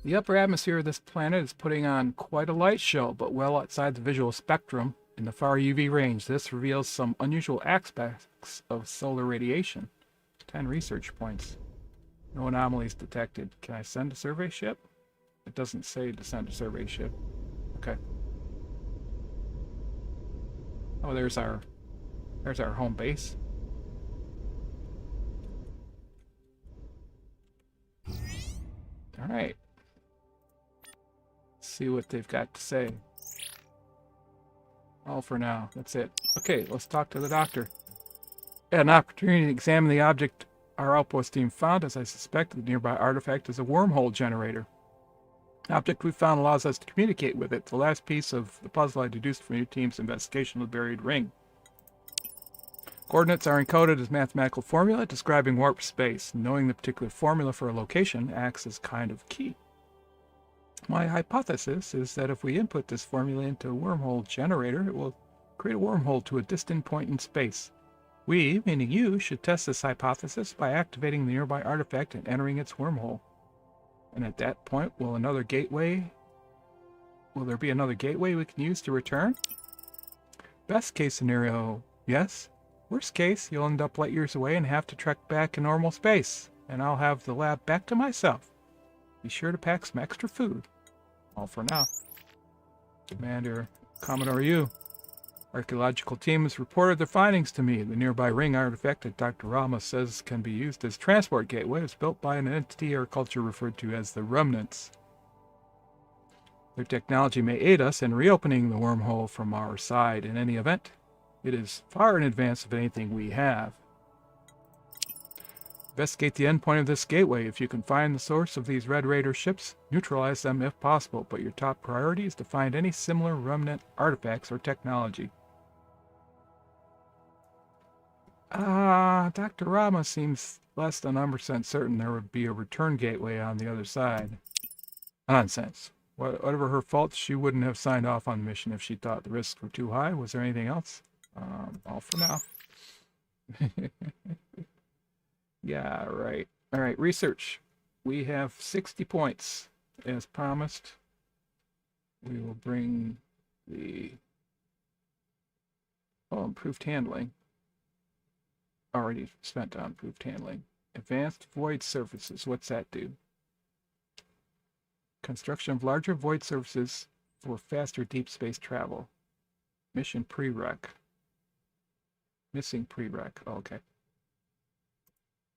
The upper atmosphere of this planet is putting on quite a light show, but well outside the visual spectrum. In the far UV range, this reveals some unusual aspects of solar radiation. 10 research points. No anomalies detected. Can I send a survey ship? It doesn't say to send a survey ship. Okay. Oh, there's our home base. All right. Let's see what they've got to say. All for now. That's it. Okay, let's talk to the doctor. I had an opportunity to examine the object our outpost team found. As I suspected, the nearby artifact is a wormhole generator. The object we found allows us to communicate with it. The last piece of the puzzle I deduced from your team's investigation of the buried ring. Coordinates are encoded as mathematical formula describing warp space. Knowing the particular formula for a location acts as kind of key. My hypothesis is that if we input this formula into a wormhole generator, it will create a wormhole to a distant point in space. We, meaning you, should test this hypothesis by activating the nearby artifact and entering its wormhole. And at that point, will there be another gateway we can use to return? Best case scenario, yes. Worst case, you'll end up light years away and have to trek back in normal space, and I'll have the lab back to myself. Be sure to pack some extra food. All for now. Commander Commodore U. Archaeological team has reported their findings to me. The nearby ring artifact that Dr. Rama says can be used as transport gateway was built by an entity or culture referred to as the Remnants. Their technology may aid us in reopening the wormhole from our side. In any event, it is far in advance of anything we have. Investigate the endpoint of this gateway. If you can find the source of these Red Raider ships, neutralize them if possible, but your top priority is to find any similar remnant artifacts or technology. Dr. Rama seems less than 100% certain there would be a return gateway on the other side. Nonsense. Whatever her fault, she wouldn't have signed off on the mission if she thought the risks were too high. Was there anything else? All for now. Yeah, right. All right, research. We have 60 points, as promised. We will bring the... improved handling. Already spent on improved handling. Advanced void surfaces. What's that do? Construction of larger void surfaces for faster deep space travel. Mission prereq. Missing prereq. Oh, okay.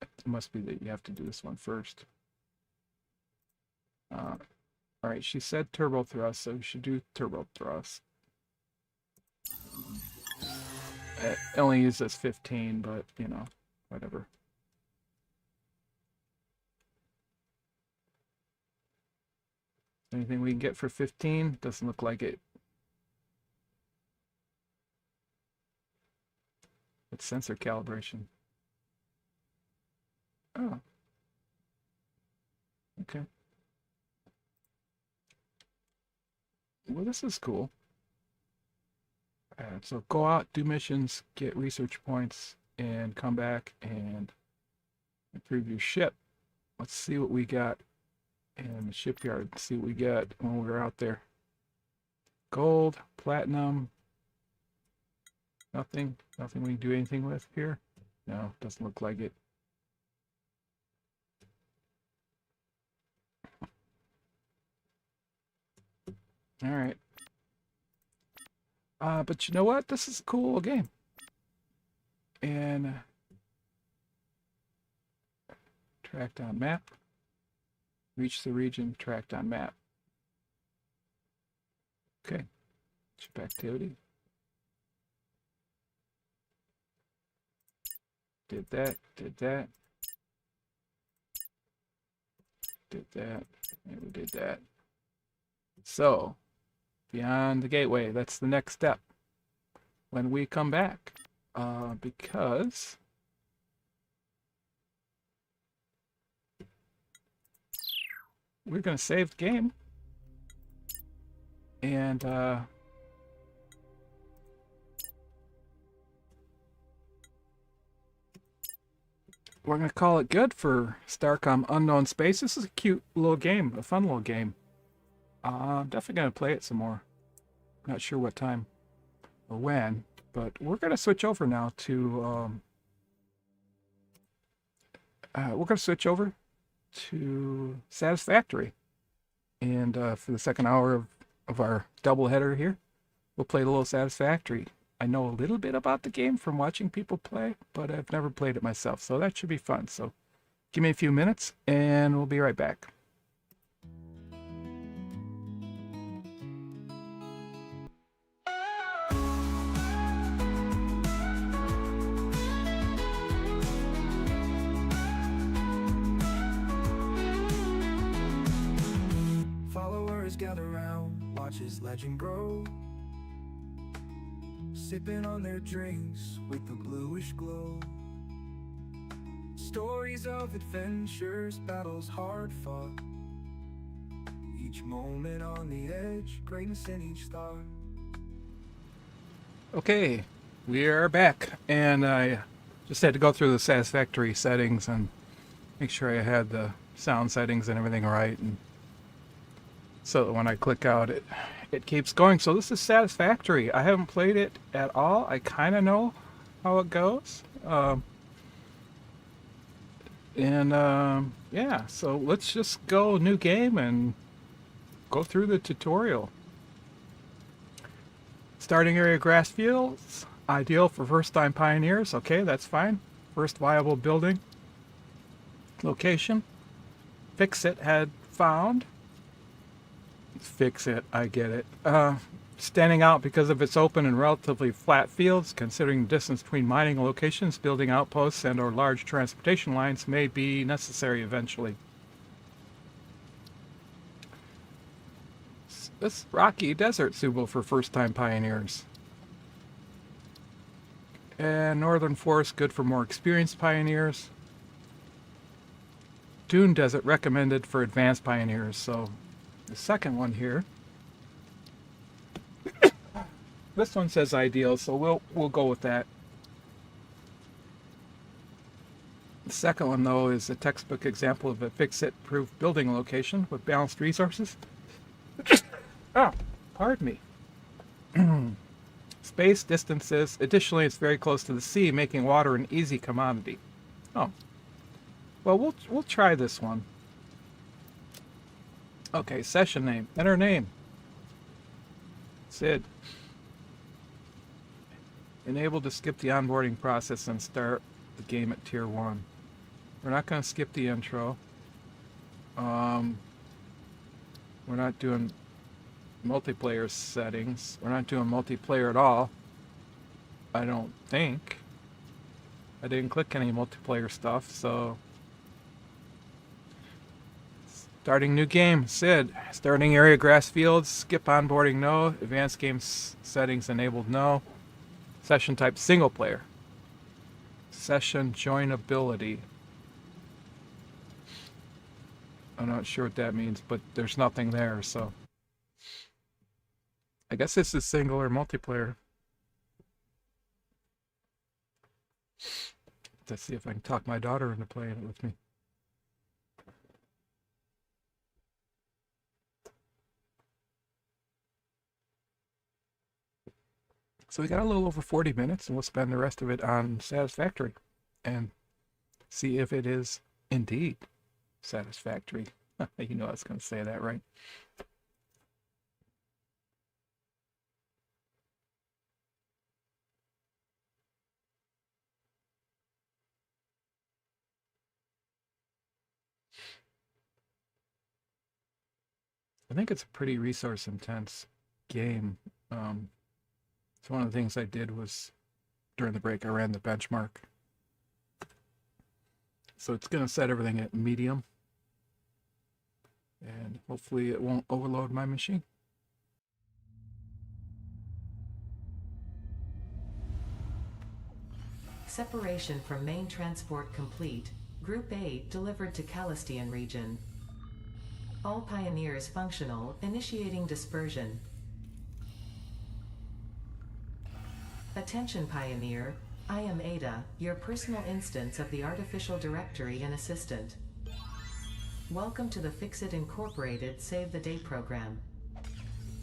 It must be that you have to do this one first. Alright, she said turbo thrust, so we should do turbo thrust. It only uses 15, but, you know, whatever. Anything we can get for 15? Doesn't look like it. It's sensor calibration. Oh. Okay. Well, this is cool. So go out, do missions, get research points, and come back and improve your ship. Let's see what we got in the shipyard. See what we got when we're out there. Gold, platinum, nothing we can do anything with here. No, doesn't look like it. All right. But you know what? This is a cool little game. And tracked on map. Reach the region, tracked on map. Okay. Ship activity. Did that, did that. Did that, and we did that. So, beyond the gateway, that's the next step. When we come back, because we're going to save the game, and we're going to call it good for Starcom Unknown Space. This is a cute little game, a fun little game. I'm definitely going to play it some more. Not sure what time or when, but we're going to switch over now to Satisfactory. And for the second hour of our doubleheader here, we'll play a little Satisfactory. I know a little bit about the game from watching people play, but I've never played it myself, so that should be fun. So give me a few minutes, and we'll be right back. Followers gather round, watch his legend grow, sipping on their drinks with the bluish glow. Stories of adventures, battles hard fought, each moment on the edge, greatness in each thought. Okay, we are back, and I just had to go through the Satisfactory settings and make sure I had the sound settings and everything right, and so that when I click out, it keeps going. So this is Satisfactory. I haven't played it at all. I kind of know how it goes. Yeah, so let's just go new game and go through the tutorial. Starting area grass fields, ideal for first-time pioneers. Okay, that's fine. First viable building location. Fix it had found. Fix it, I get it. Standing out because of its open and relatively flat fields, considering the distance between mining locations, building outposts and or large transportation lines may be necessary eventually. This rocky desert suitable for first-time pioneers. And northern forest good for more experienced pioneers. Dune desert recommended for advanced pioneers. So the second one here. This one says ideal, so we'll go with that. The second one though is a textbook example of a fix-it-proof building location with balanced resources. Oh, pardon me. Space, distances. Additionally, it's very close to the sea, making water an easy commodity. Oh. Well, we'll try this one. Okay, session name. Enter name. Sid. Enabled to skip the onboarding process and start the game at tier 1. We're not going to skip the intro. We're not doing multiplayer settings. We're not doing multiplayer at all. I don't think. I didn't click any multiplayer stuff, so... Starting new game, Sid. Starting area grass fields, skip onboarding no. Advanced game settings enabled no. Session type single player. Session joinability. I'm not sure what that means, but there's nothing there, so... I guess this is single or multiplayer. Let's see if I can talk my daughter into playing it with me. So we got a little over 40 minutes, and we'll spend the rest of it on Satisfactory and see if it is indeed satisfactory. You know I was going to say that, right? I think it's a pretty resource-intense game. So one of the things I did was, during the break, I ran the benchmark. So it's going to set everything at medium. And hopefully it won't overload my machine. Separation from main transport complete. Group 8 delivered to Calastian region. All pioneers functional, initiating dispersion. Attention pioneer, I am Ada, your personal instance of the artificial directory and assistant. Welcome to the Fix-It Incorporated Save the Day program.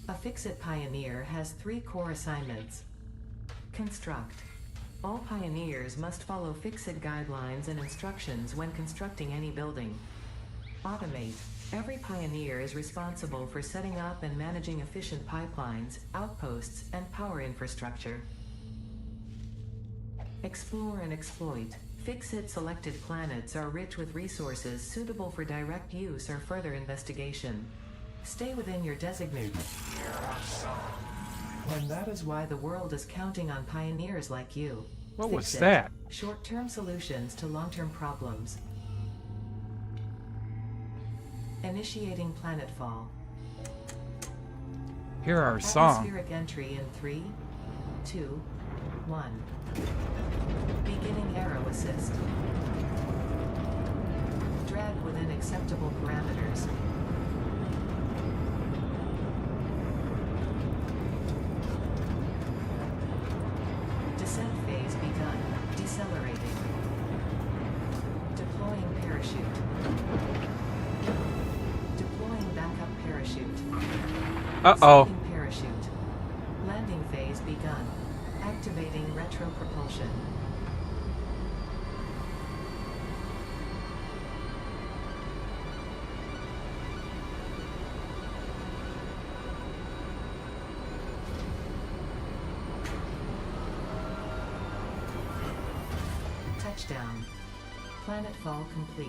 A Fix-It pioneer has 3 core assignments. Construct. All pioneers must follow Fix-It guidelines and instructions when constructing any building. Automate. Every pioneer is responsible for setting up and managing efficient pipelines, outposts, and power infrastructure. Explore and exploit. Fix-It selected planets are rich with resources suitable for direct use or further investigation. Stay within your designated. And that is why the world is counting on pioneers like you. What was Fix-It. that? Short-term solutions to long-term problems. Initiating Planetfall. Hear our song. Atmospheric entry in 3, 2, 1. Beginning aero assist. Drag within acceptable parameters. Descent phase begun. Decelerating. Deploying parachute. Deploying backup parachute. Uh-oh. Escaping parachute. Landing phase begun. Activating retro propulsion. Touchdown. Planetfall complete.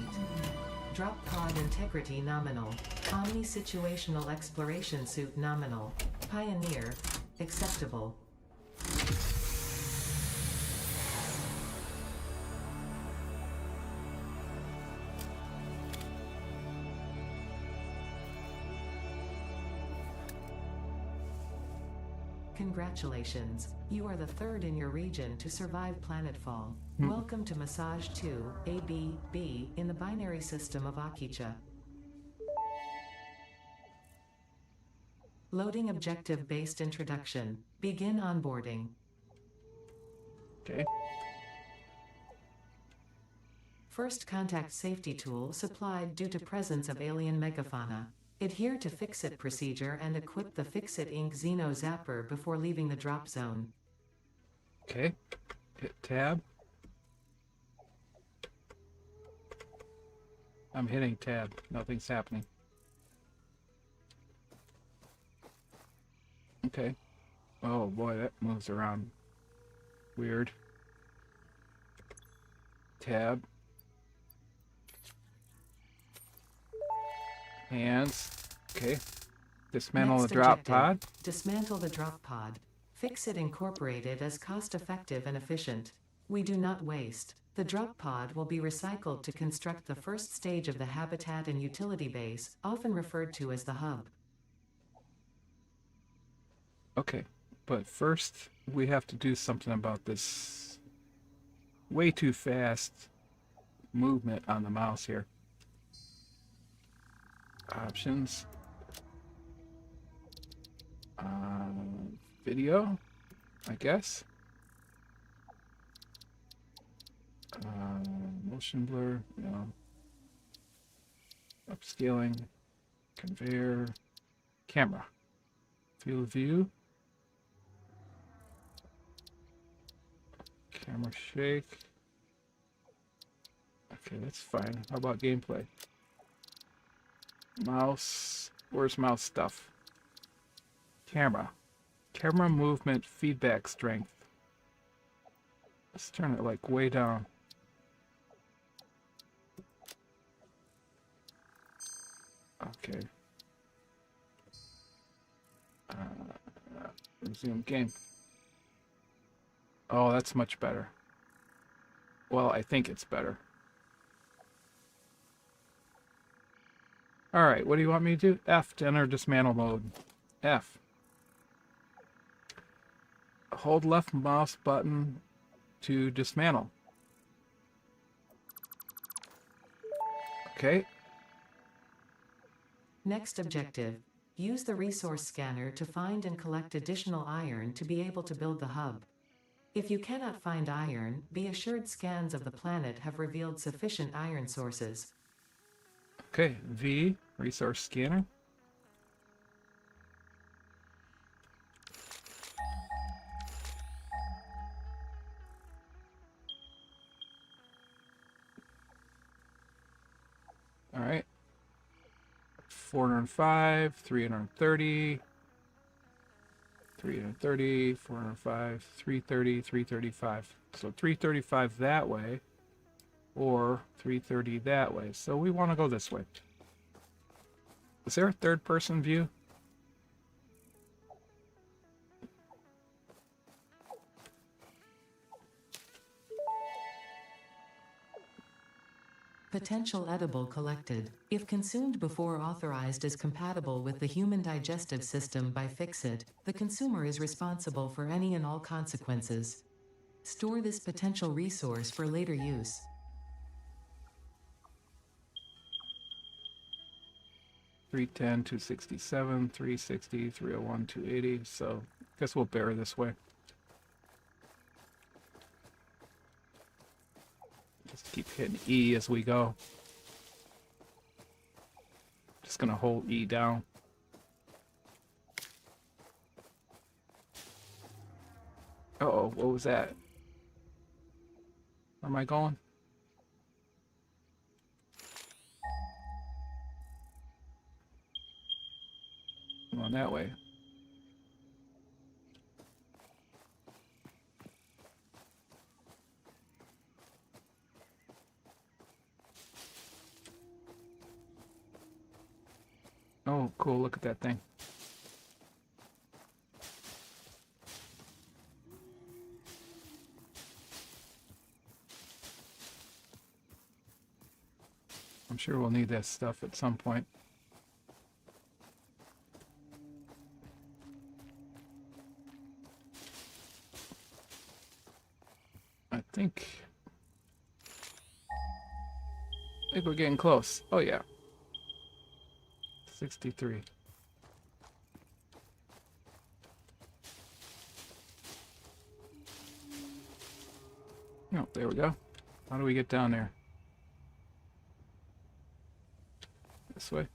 Drop pod integrity nominal. Omni situational exploration suit nominal. Pioneer. Acceptable. Congratulations, you are the third in your region to survive Planetfall. Welcome to Massage 2, AB-B, in the binary system of Akicha. Loading objective-based introduction. Begin onboarding. Okay. First contact safety tool supplied due to presence of alien megafauna. Adhere to Fix-It procedure and equip the Fix-It Inc. Xeno Zapper before leaving the drop zone. Okay. Hit tab. I'm hitting tab. Nothing's happening. Okay. Oh boy, that moves around. Weird. Tab. Hands. Okay. Dismantle Next the drop objective, pod. Dismantle the drop pod. Fix-It Incorporated as cost-effective and efficient. We do not waste. The drop pod will be recycled to construct the first stage of the habitat and utility base, often referred to as the hub. Okay. But first, we have to do something about this way too fast movement on the mouse here. Options. Video, I guess. Motion blur, no. Upscaling, conveyor, camera, field of view, camera shake. Okay, that's fine. How about gameplay? Mouse, where's mouse stuff? Camera. Camera movement feedback strength. Let's turn it like way down. Okay. Resume game. Oh, that's much better. Well, I think it's better. Alright, what do you want me to do? F to enter dismantle mode. F. Hold left mouse button to dismantle. Okay. Next objective. Use the resource scanner to find and collect additional iron to be able to build the hub. If you cannot find iron, be assured scans of the planet have revealed sufficient iron sources. Okay, V, resource scanner. All right. 405, 330, 330, 405, 330, 335. So 335 that way, or 330 that way. So we want to go this way. Is there a third person view? Potential edible collected. If consumed before authorized as compatible with the human digestive system by Fix-It, the consumer is responsible for any and all consequences. Store this potential resource for later use. Three 267, 360, 301, 280. So I guess we'll bear this way. Just keep hitting E as we go. Just gonna hold E down. Uh-oh, what was that? Where am I going? I'm going that way. Oh, cool. Look at that thing. I'm sure we'll need that stuff at some point. I think we're getting close. Oh yeah. 63. Oh, there we go. How do we get down there? This way.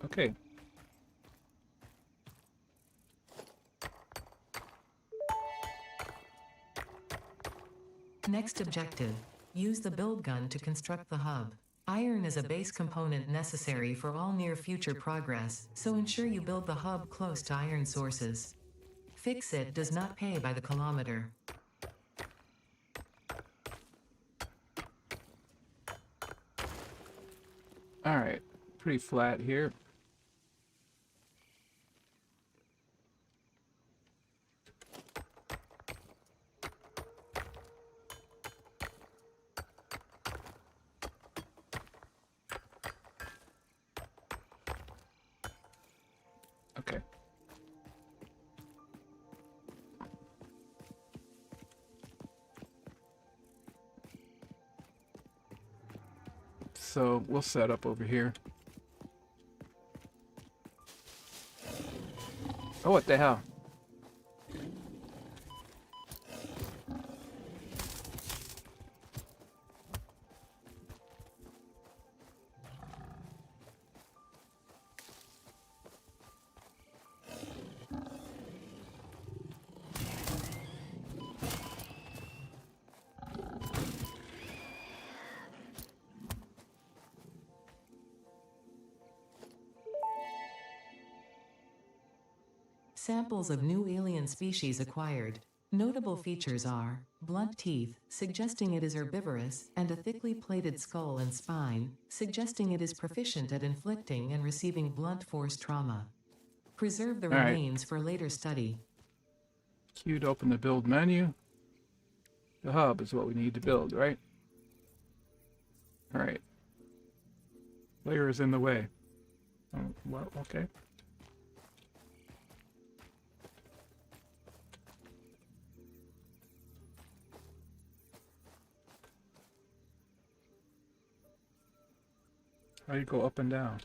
Okay. Next objective. Use the build gun to construct the hub. Iron is a base component necessary for all near-future progress, so ensure you build the hub close to iron sources. Fix-It does not pay by the kilometer. Alright. Pretty flat here. Okay. So we'll set up over here. Oh, what the hell? Samples of new alien species acquired. Notable features are blunt teeth, suggesting it is herbivorous, and a thickly plated skull and spine, suggesting it is proficient at inflicting and receiving blunt force trauma. Preserve the All right. remains for later study. Q to open the build menu. The hub is what we need to build, right? Alright. Layer is in the way. Oh, well, okay. How do you go up and down?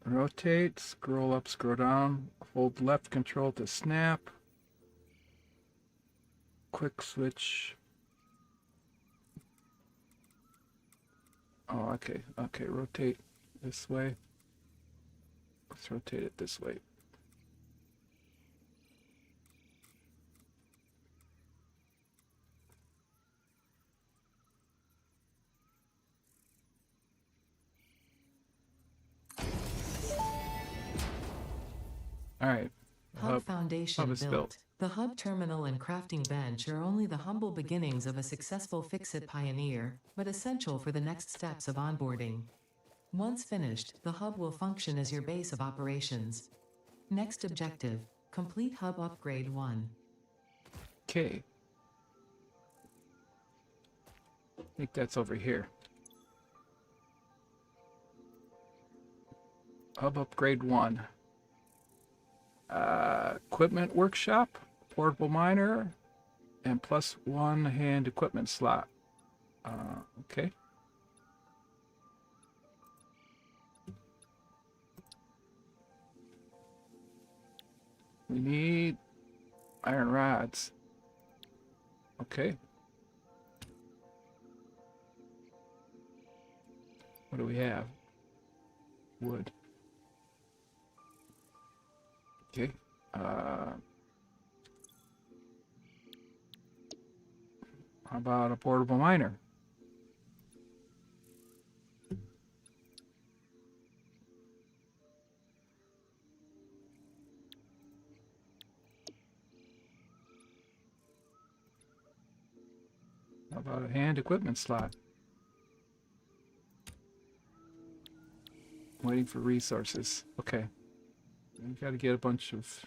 Rotate, scroll up, scroll down, hold left control to snap. Quick switch. Oh, okay, okay, rotate this way. Let's rotate it this way. Alright. Hub foundation hub is built. built. The hub terminal and crafting bench are only the humble beginnings of a successful Fix-It pioneer, but essential for the next steps of onboarding. Once finished, the hub will function as your base of operations. Next objective, complete hub upgrade 1. Okay. I think that's over here. Hub upgrade 1. Equipment workshop, portable miner, and +1 hand equipment slot. Okay. We need iron rods. Okay. What do we have? Wood. Okay. How about a portable miner? How about a hand equipment slot? Waiting for resources. Okay. We gotta get a bunch of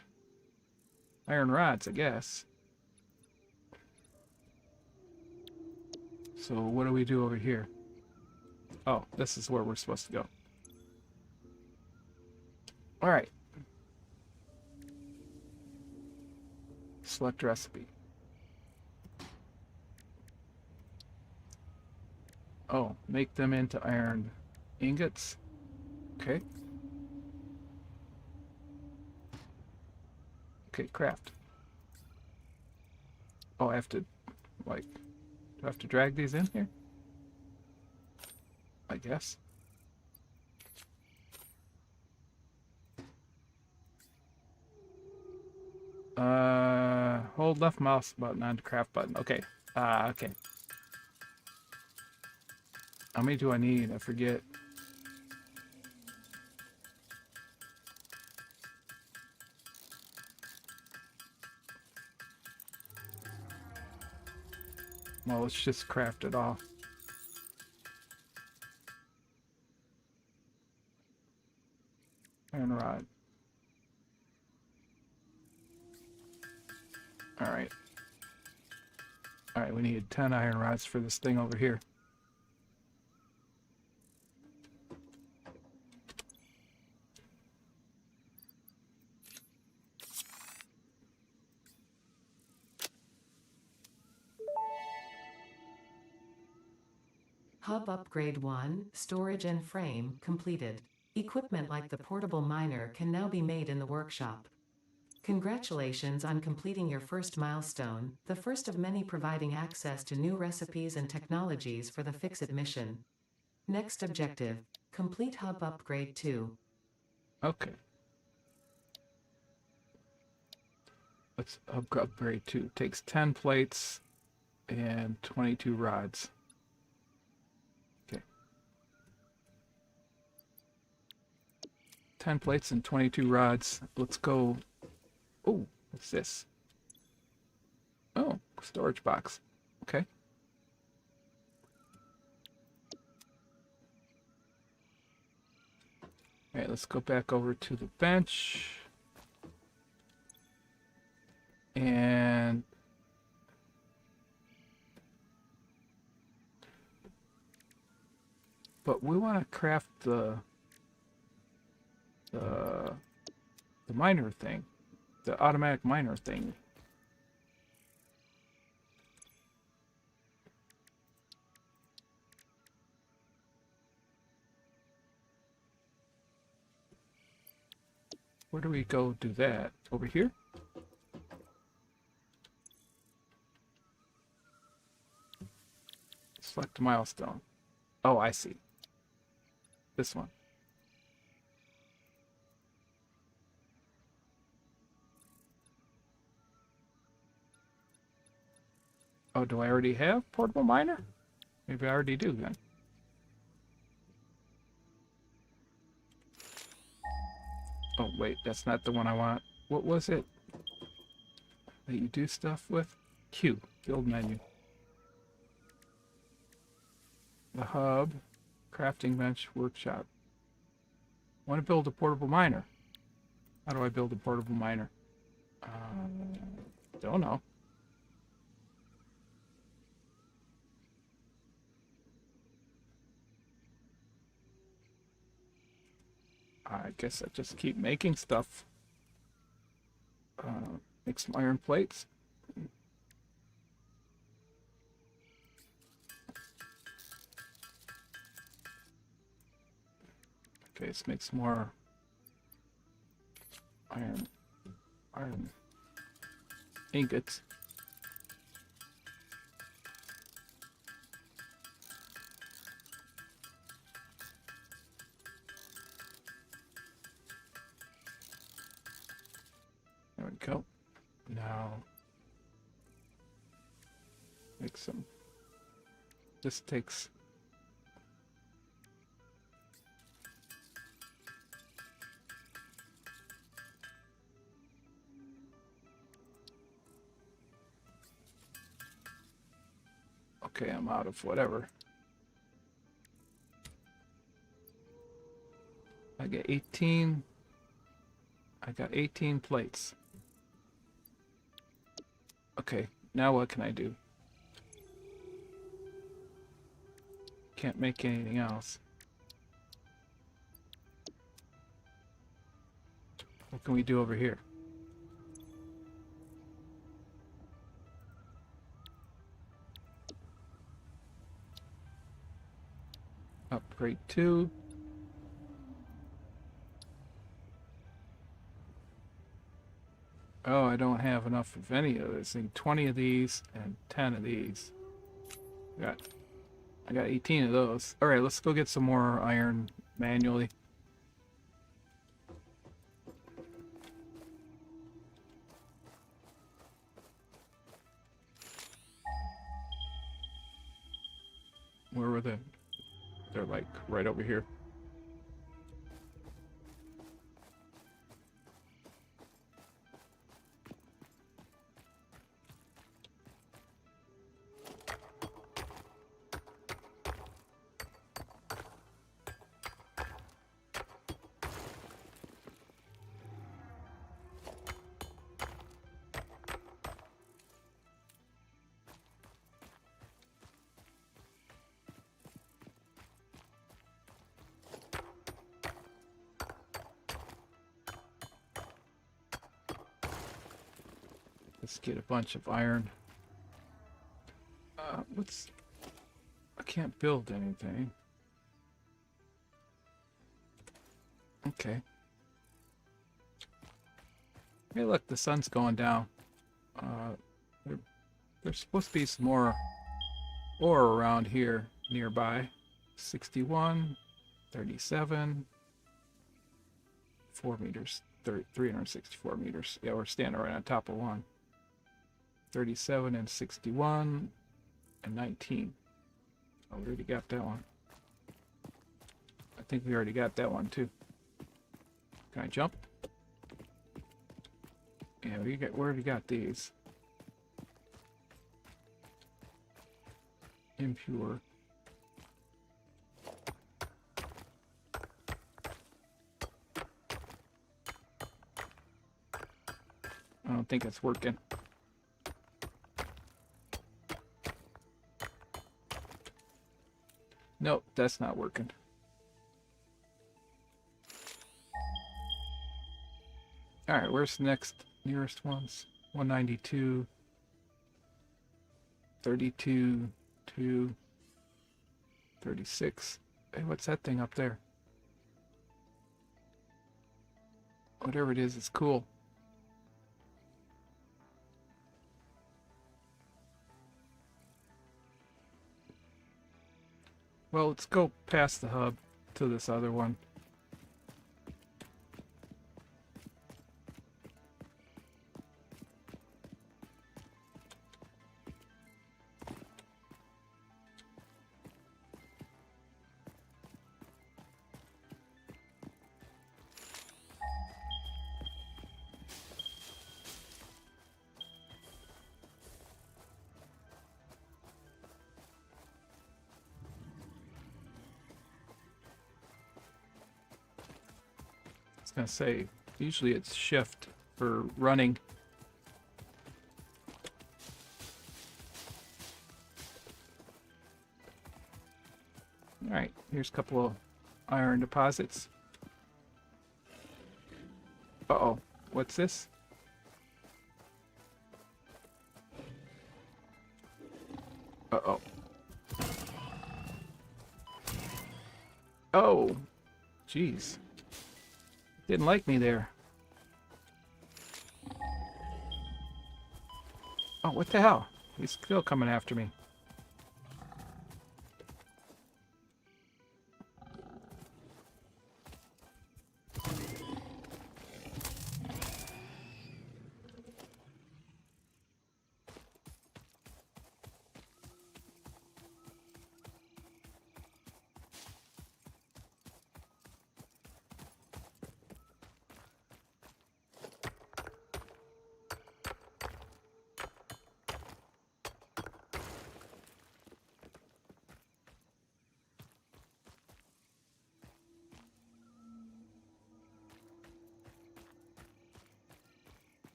iron rods, I guess. So what do we do over here? Oh, this is where we're supposed to go. Alright. Select recipe. Oh, make them into iron ingots. Okay. Okay, craft. Oh, I have to, like, do I have to drag these in here? I guess. Hold left mouse button on the craft button. Okay. Okay. How many do I need? I forget. Well, let's just craft it all. Iron rod. Alright. Alright, we need 10 iron rods for this thing over here. Hub Upgrade 1, Storage and Frame, completed. Equipment like the portable miner can now be made in the workshop. Congratulations on completing your first milestone, the first of many providing access to new recipes and technologies for the Fix-It mission. Next objective, complete Hub Upgrade 2. Okay. Let's upgrade 2. Takes 10 plates and 22 rods. Okay. 10 plates and 22 rods. Let's go. Oh, what's this? Oh, storage box. Okay. All right, let's go back over to the bench. And but we want to craft the miner thing, the automatic miner thing. Where do we go do that? Over here? Select a milestone. Oh, I see. This one. Oh, do I already have portable miner? Maybe I already do then. Oh, wait, that's not the one I want. What was it that you do stuff with? Q, build menu. The hub, crafting bench, workshop. I want to build a portable miner. How do I build a portable miner? Don't know. I guess I just keep making stuff. Make some iron plates. Okay, let's make some more iron ingots. There we go. Now make some. This takes. Okay, I'm out of whatever. I get 18. I got 18 plates. Okay, now what can I do? Can't make anything else. What can we do over here? Upgrade 2. Oh, I don't have enough of any of this. I need 20 of these and 10 of these. I got 18 of those. All right, let's go get some more iron manually. Where were they? They're like right over here. Let's get a bunch of iron. I can't build anything. Okay. Hey, look, the sun's going down. There's supposed to be some more ore around here nearby. 61, 37, 4 meters, 364 meters. Yeah, we're standing right on top of one. 37 and 61 and 19. Oh, we already got that one. I think we already got that one too. Can I jump? Yeah, where have you got these? Impure. I don't think it's working. Nope, that's not working. Alright, where's the nearest ones? 192, 32, 2, 36. Hey, what's that thing up there? Whatever it is, it's cool. Well, let's go past the hub to this other one. I was gonna say, usually it's shift for running. Alright, here's a couple of iron deposits. Uh-oh, what's this? Uh-oh. Oh, jeez. Didn't like me there. Oh, what the hell? He's still coming after me.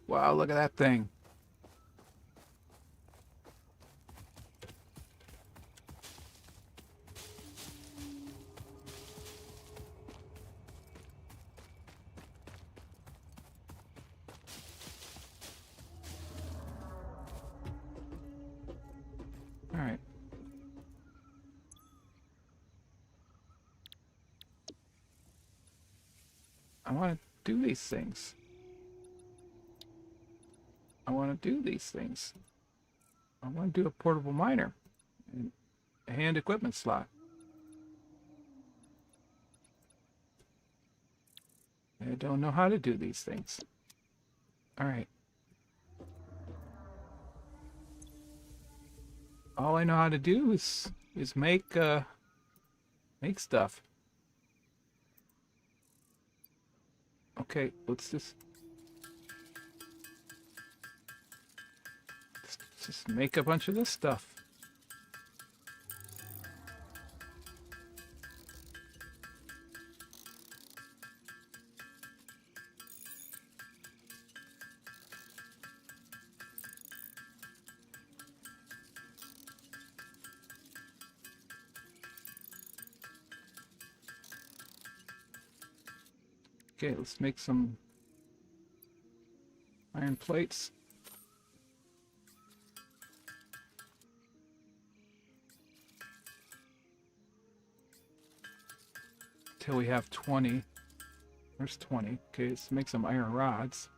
Wow, look at that thing. All right. I want to do these things. I want to do these things. I want to do a portable miner and a hand equipment slot. I don't know how to do these things. All right. All I know how to do is make stuff. Okay, let's just make a bunch of this stuff. Okay, let's make some iron plates. Till we have 20. There's 20. Okay, let's make some iron rods.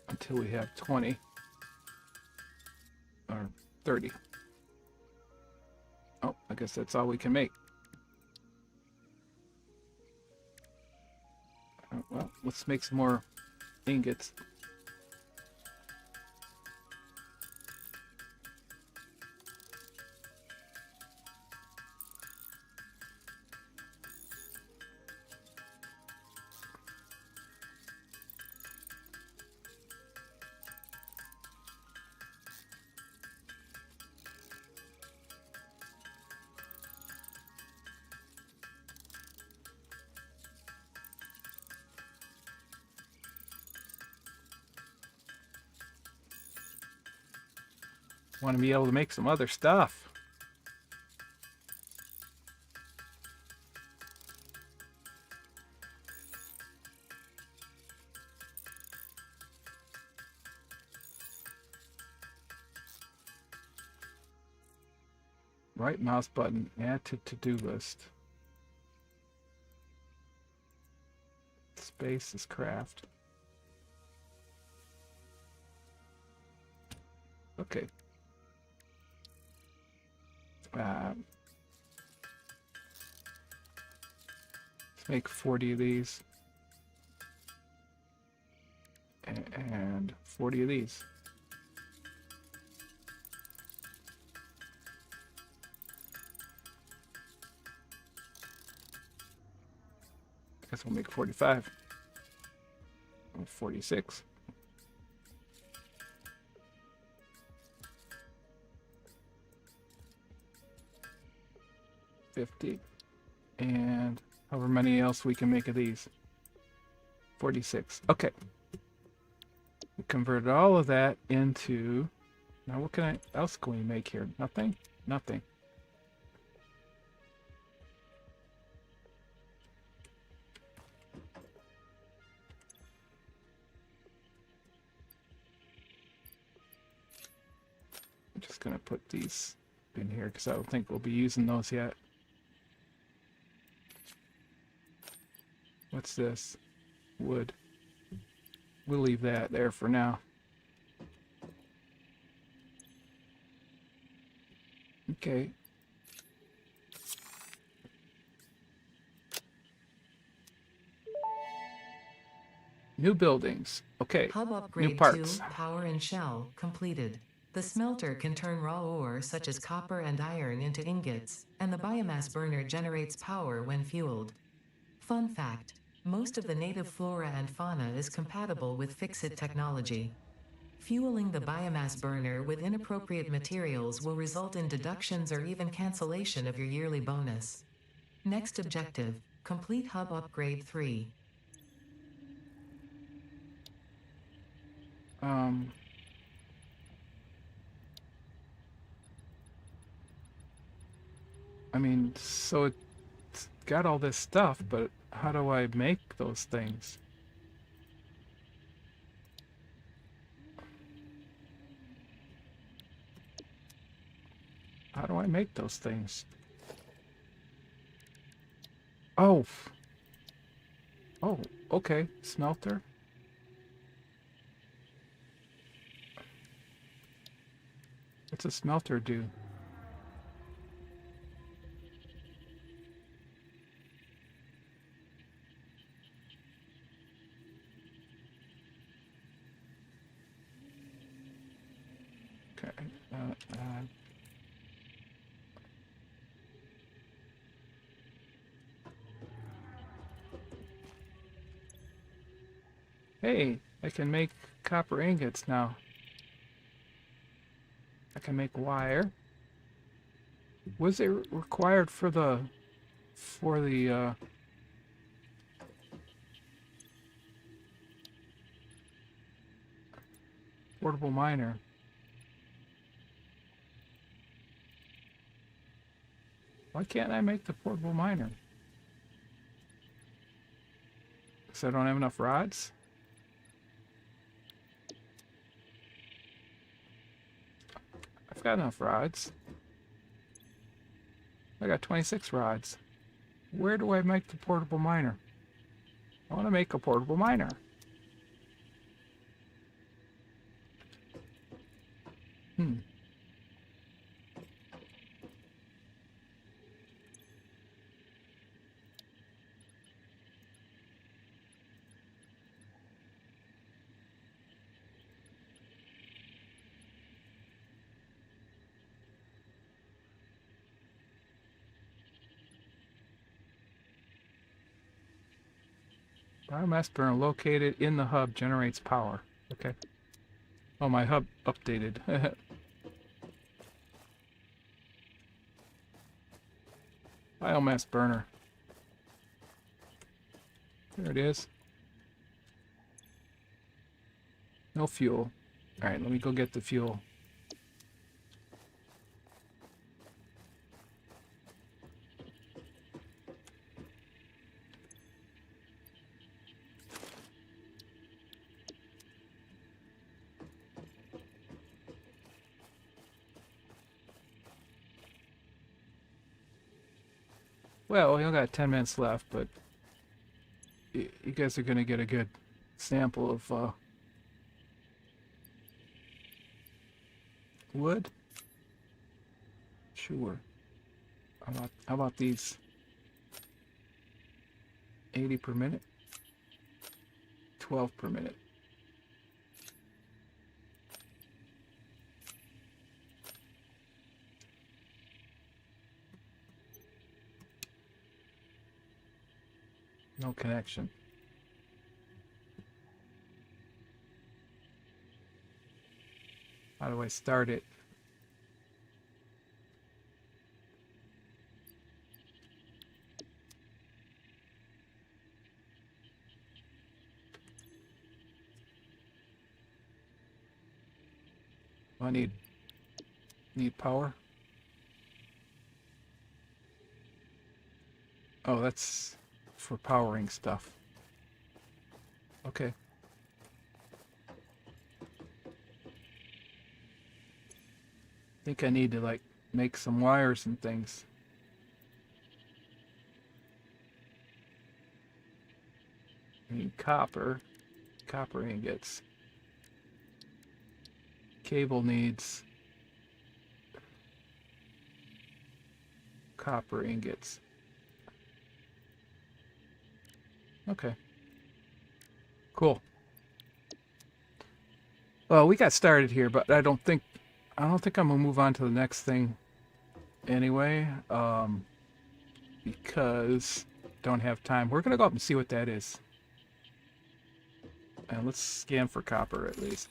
Until we have 20. Or 30. Oh, I guess that's all we can make. Well, let's make some more ingots. Want to be able to make some other stuff. Right mouse button, add to to-do list. Space is craft. Okay. Let's make 40 of these. And 40 of these. I guess we'll make 45. Or 46. And however many else we can make of these. 46. Okay. We converted all of that into... Now what else can we make here? Nothing? Nothing. I'm just going to put these in here because I don't think we'll be using those yet. What's this? Wood. We'll leave that there for now. Okay. New buildings. Okay. Hub New upgrade parts. 2, power and shell, completed. The smelter can turn raw ore such as copper and iron into ingots, and the biomass burner generates power when fueled. Fun fact, most of the native flora and fauna is compatible with Fixit technology. Fueling the biomass burner with inappropriate materials will result in deductions or even cancellation of your yearly bonus. Next objective, complete hub upgrade 3. Um, I mean, so it's got all this stuff, but how do I make those things? How do I make those things? Oh. Oh, okay. Smelter. What's a smelter do? Okay. Hey, I can make copper ingots now. I can make wire. Was it required for the portable miner? Why can't I make the portable miner? Because I don't have enough rods? I've got enough rods. I got 26 rods. Where do I make the portable miner? I want to make a portable miner. Biomass burner located in the hub generates power. Okay. Oh, my hub updated. Biomass burner. There it is. No fuel. Alright, let me go get the fuel. Well, we only got 10 minutes left, but you guys are going to get a good sample of wood. Sure. How about these? 80 per minute? 12 per minute. No connection. How do I start it? I need power. Oh, that's for powering stuff. Okay. I think I need to like make some wires and things. I need copper ingots. Cable needs copper ingots. Okay. Cool. Well, we got started here, but I don't think I'm gonna move on to the next thing anyway. Because don't have time. We're gonna go up and see what that is. And let's scan for copper at least.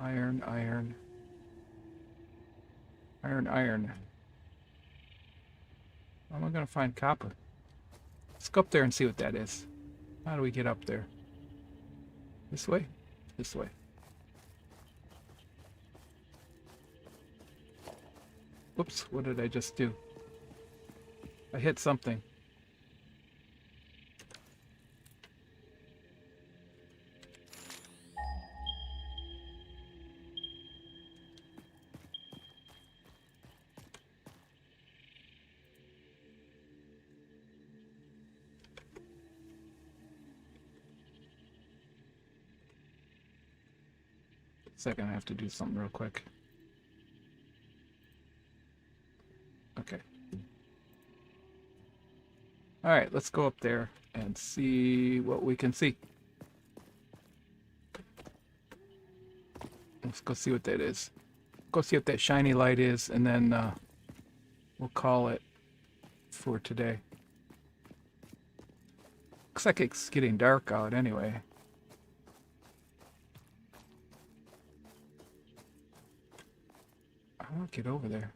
Iron. Iron. How am I going to find copper? Let's go up there and see what that is. How do we get up there? This way? This way. Whoops, what did I just do? I hit something. Second, I have to do something real quick. Okay. Alright, let's go up there and see what we can see. Let's go see what that is. Go see what that shiny light is, and then we'll call it for today. Looks like it's getting dark out anyway. How do I get over there?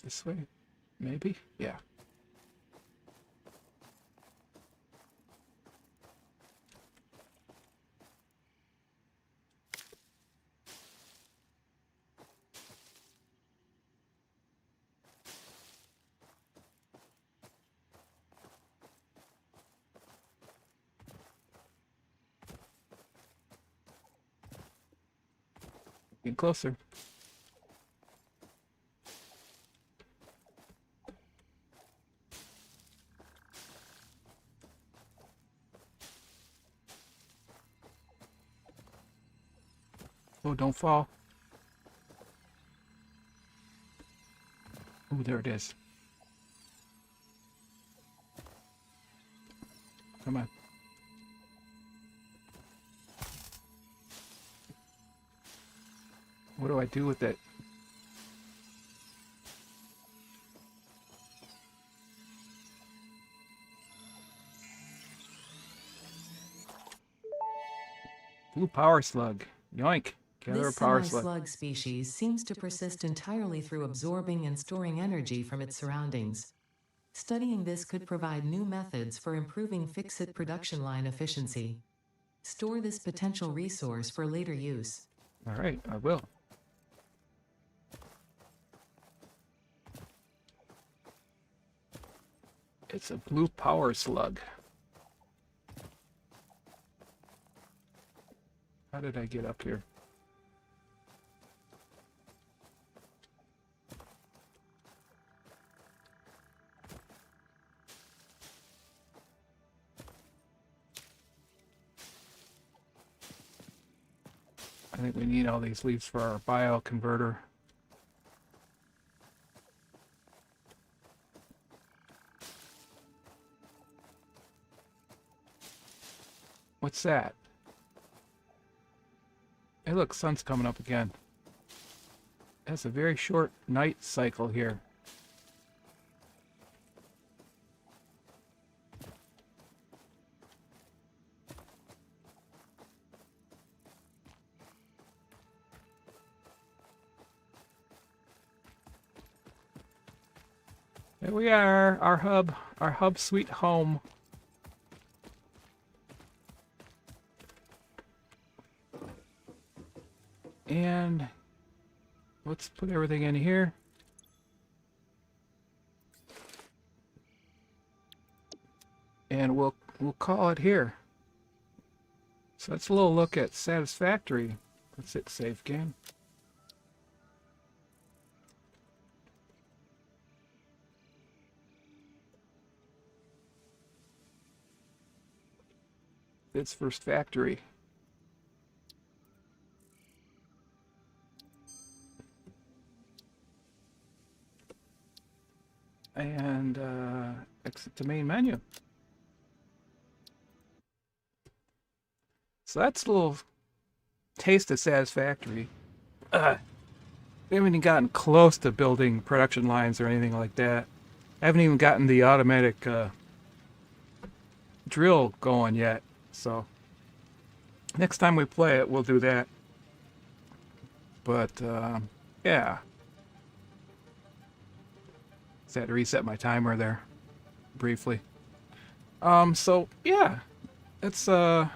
This way? Maybe? Yeah. Get closer. Oh, don't fall. Oh, there it is. Come on. What do I do with it? Blue power slug. Yoink. Gather a This power slug. semi-slug species seems to persist entirely through absorbing and storing energy from its surroundings. Studying this could provide new methods for improving fix-it production line efficiency. Store this potential resource for later use. All right, I will. It's a blue power slug. How did I get up here? I think we need all these leaves for our bio converter. What's that? Hey, look, sun's coming up again. That's a very short night cycle here. There we are, our hub sweet home. And let's put everything in here. And we'll call it here. So that's a little look at Satisfactory. Let's hit save game. Its first factory. And exit the main menu. So that's a little taste of Satisfactory. We haven't even gotten close to building production lines or anything like that. I haven't even gotten the automatic drill going yet. So next time we play it, we'll do that. But yeah. Just had to reset my timer there briefly. So yeah, it's we'll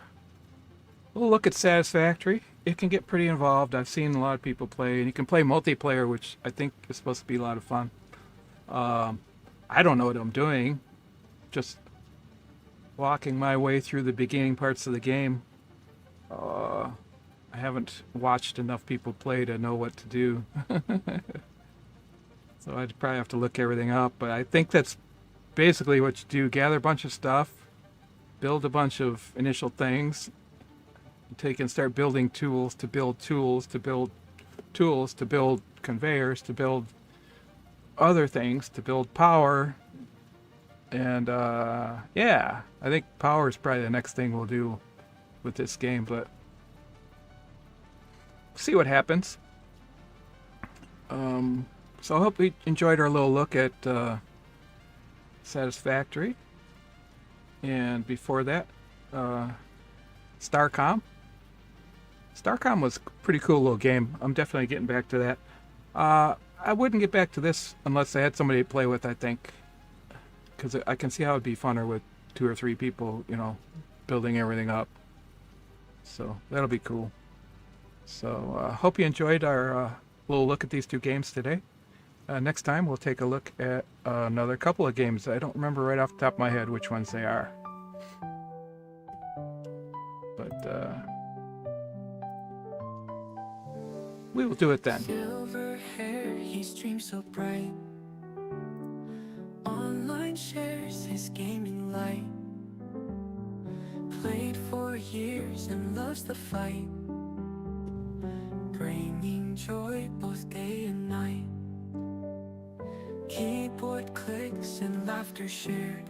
look at Satisfactory. It can get pretty involved. I've seen a lot of people play, and you can play multiplayer, which I think is supposed to be a lot of fun. I don't know what I'm doing, just walking my way through the beginning parts of the game. I haven't watched enough people play to know what to do. So I'd probably have to look everything up, but I think that's basically what you do. Gather a bunch of stuff, build a bunch of initial things, until you can start building tools to build tools to build tools to build conveyors to build other things to build power. And yeah, I think power is probably the next thing we'll do with this game, but see what happens. So I hope you enjoyed our little look at Satisfactory, and before that, Starcom. Starcom was a pretty cool little game. I'm definitely getting back to that. I wouldn't get back to this unless I had somebody to play with, I think, because I can see how it'd be funner with 2 or 3 people, you know, building everything up. So that'll be cool. So hope you enjoyed our little look at these 2 games today. Next time we'll take a look at another couple of games. I don't remember right off the top of my head which ones they are. But we will do it then. Silver hair, he streams so bright. Online shares his gaming light. Played for years and loves the fight, bringing joy both day and night. Keyboard clicks and laughter shared.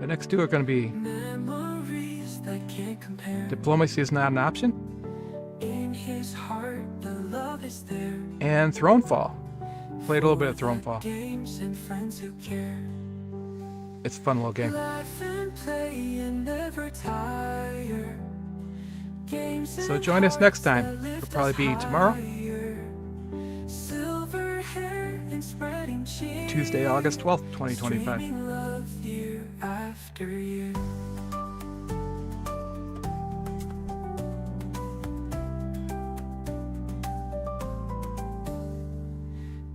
The next 2 are going to be Memories that can't compare. Diplomacy is Not an Option In his heart, the love is there. and Thronefall. Played a little bit of Thronefall. Games and friends who care. It's a fun little game. Laugh and play and never tire. Games So join us next time. It'll probably be tomorrow, Silver hair and spreading cheer. Tuesday, August 12th, 2025. Streaming love year after year.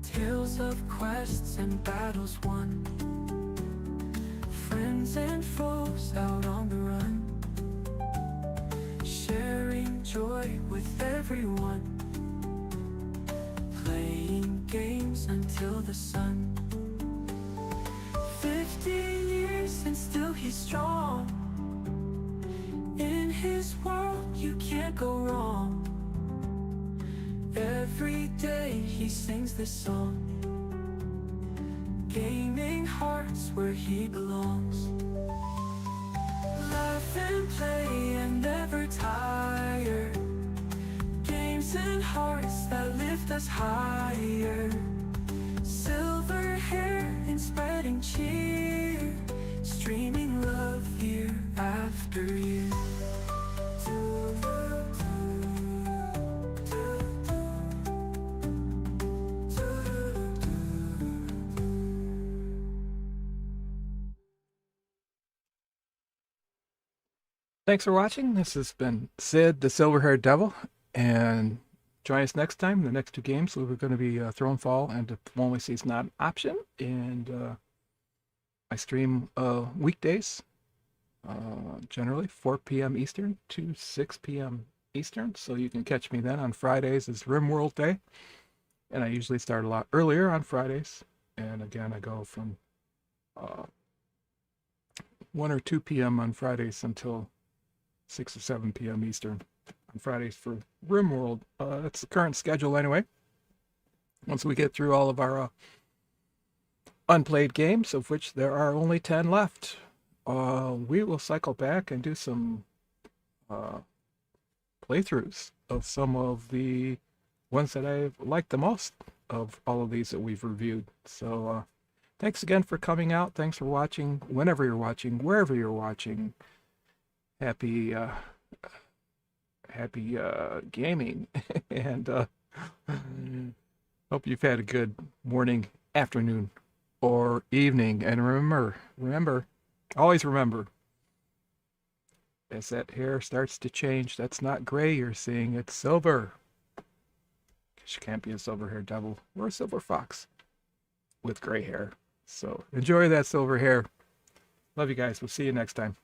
Tales of quests and battles won. Friends and foes out on the run. Sharing joy with everyone. Playing games until the sun. 50 years and still he's strong. In his world you can't go wrong. Every day he sings this song. Gaming hearts where he belongs. Laugh and play and never tire. Games and hearts that lift us higher. Silver hair and spreading cheer. Streaming love year after year. Thanks for watching. This has been Sid, the Silver-Haired Devil, and join us next time. The next 2 games we're going to be Thronefall and Diplomacy is Not an Option, and I stream weekdays, generally 4 p.m. Eastern to 6 p.m. Eastern, so you can catch me then. On Fridays is RimWorld Day, and I usually start a lot earlier on Fridays, and again I go from 1 or 2 p.m. on Fridays until 6 or 7 p.m. Eastern on Fridays for RimWorld. That's the current schedule anyway. Once we get through all of our unplayed games, of which there are only 10 left, we will cycle back and do some playthroughs of some of the ones that I liked the most of all of these that we've reviewed. So Thanks again for coming out. Thanks for watching. Whenever you're watching, wherever you're watching. Happy gaming. And hope you've had a good morning, afternoon, or evening. And remember, always remember, as that hair starts to change, that's not gray you're seeing, it's silver. Because you can't be a silver-haired devil or a silver fox with gray hair. So enjoy that silver hair. Love you guys. We'll see you next time.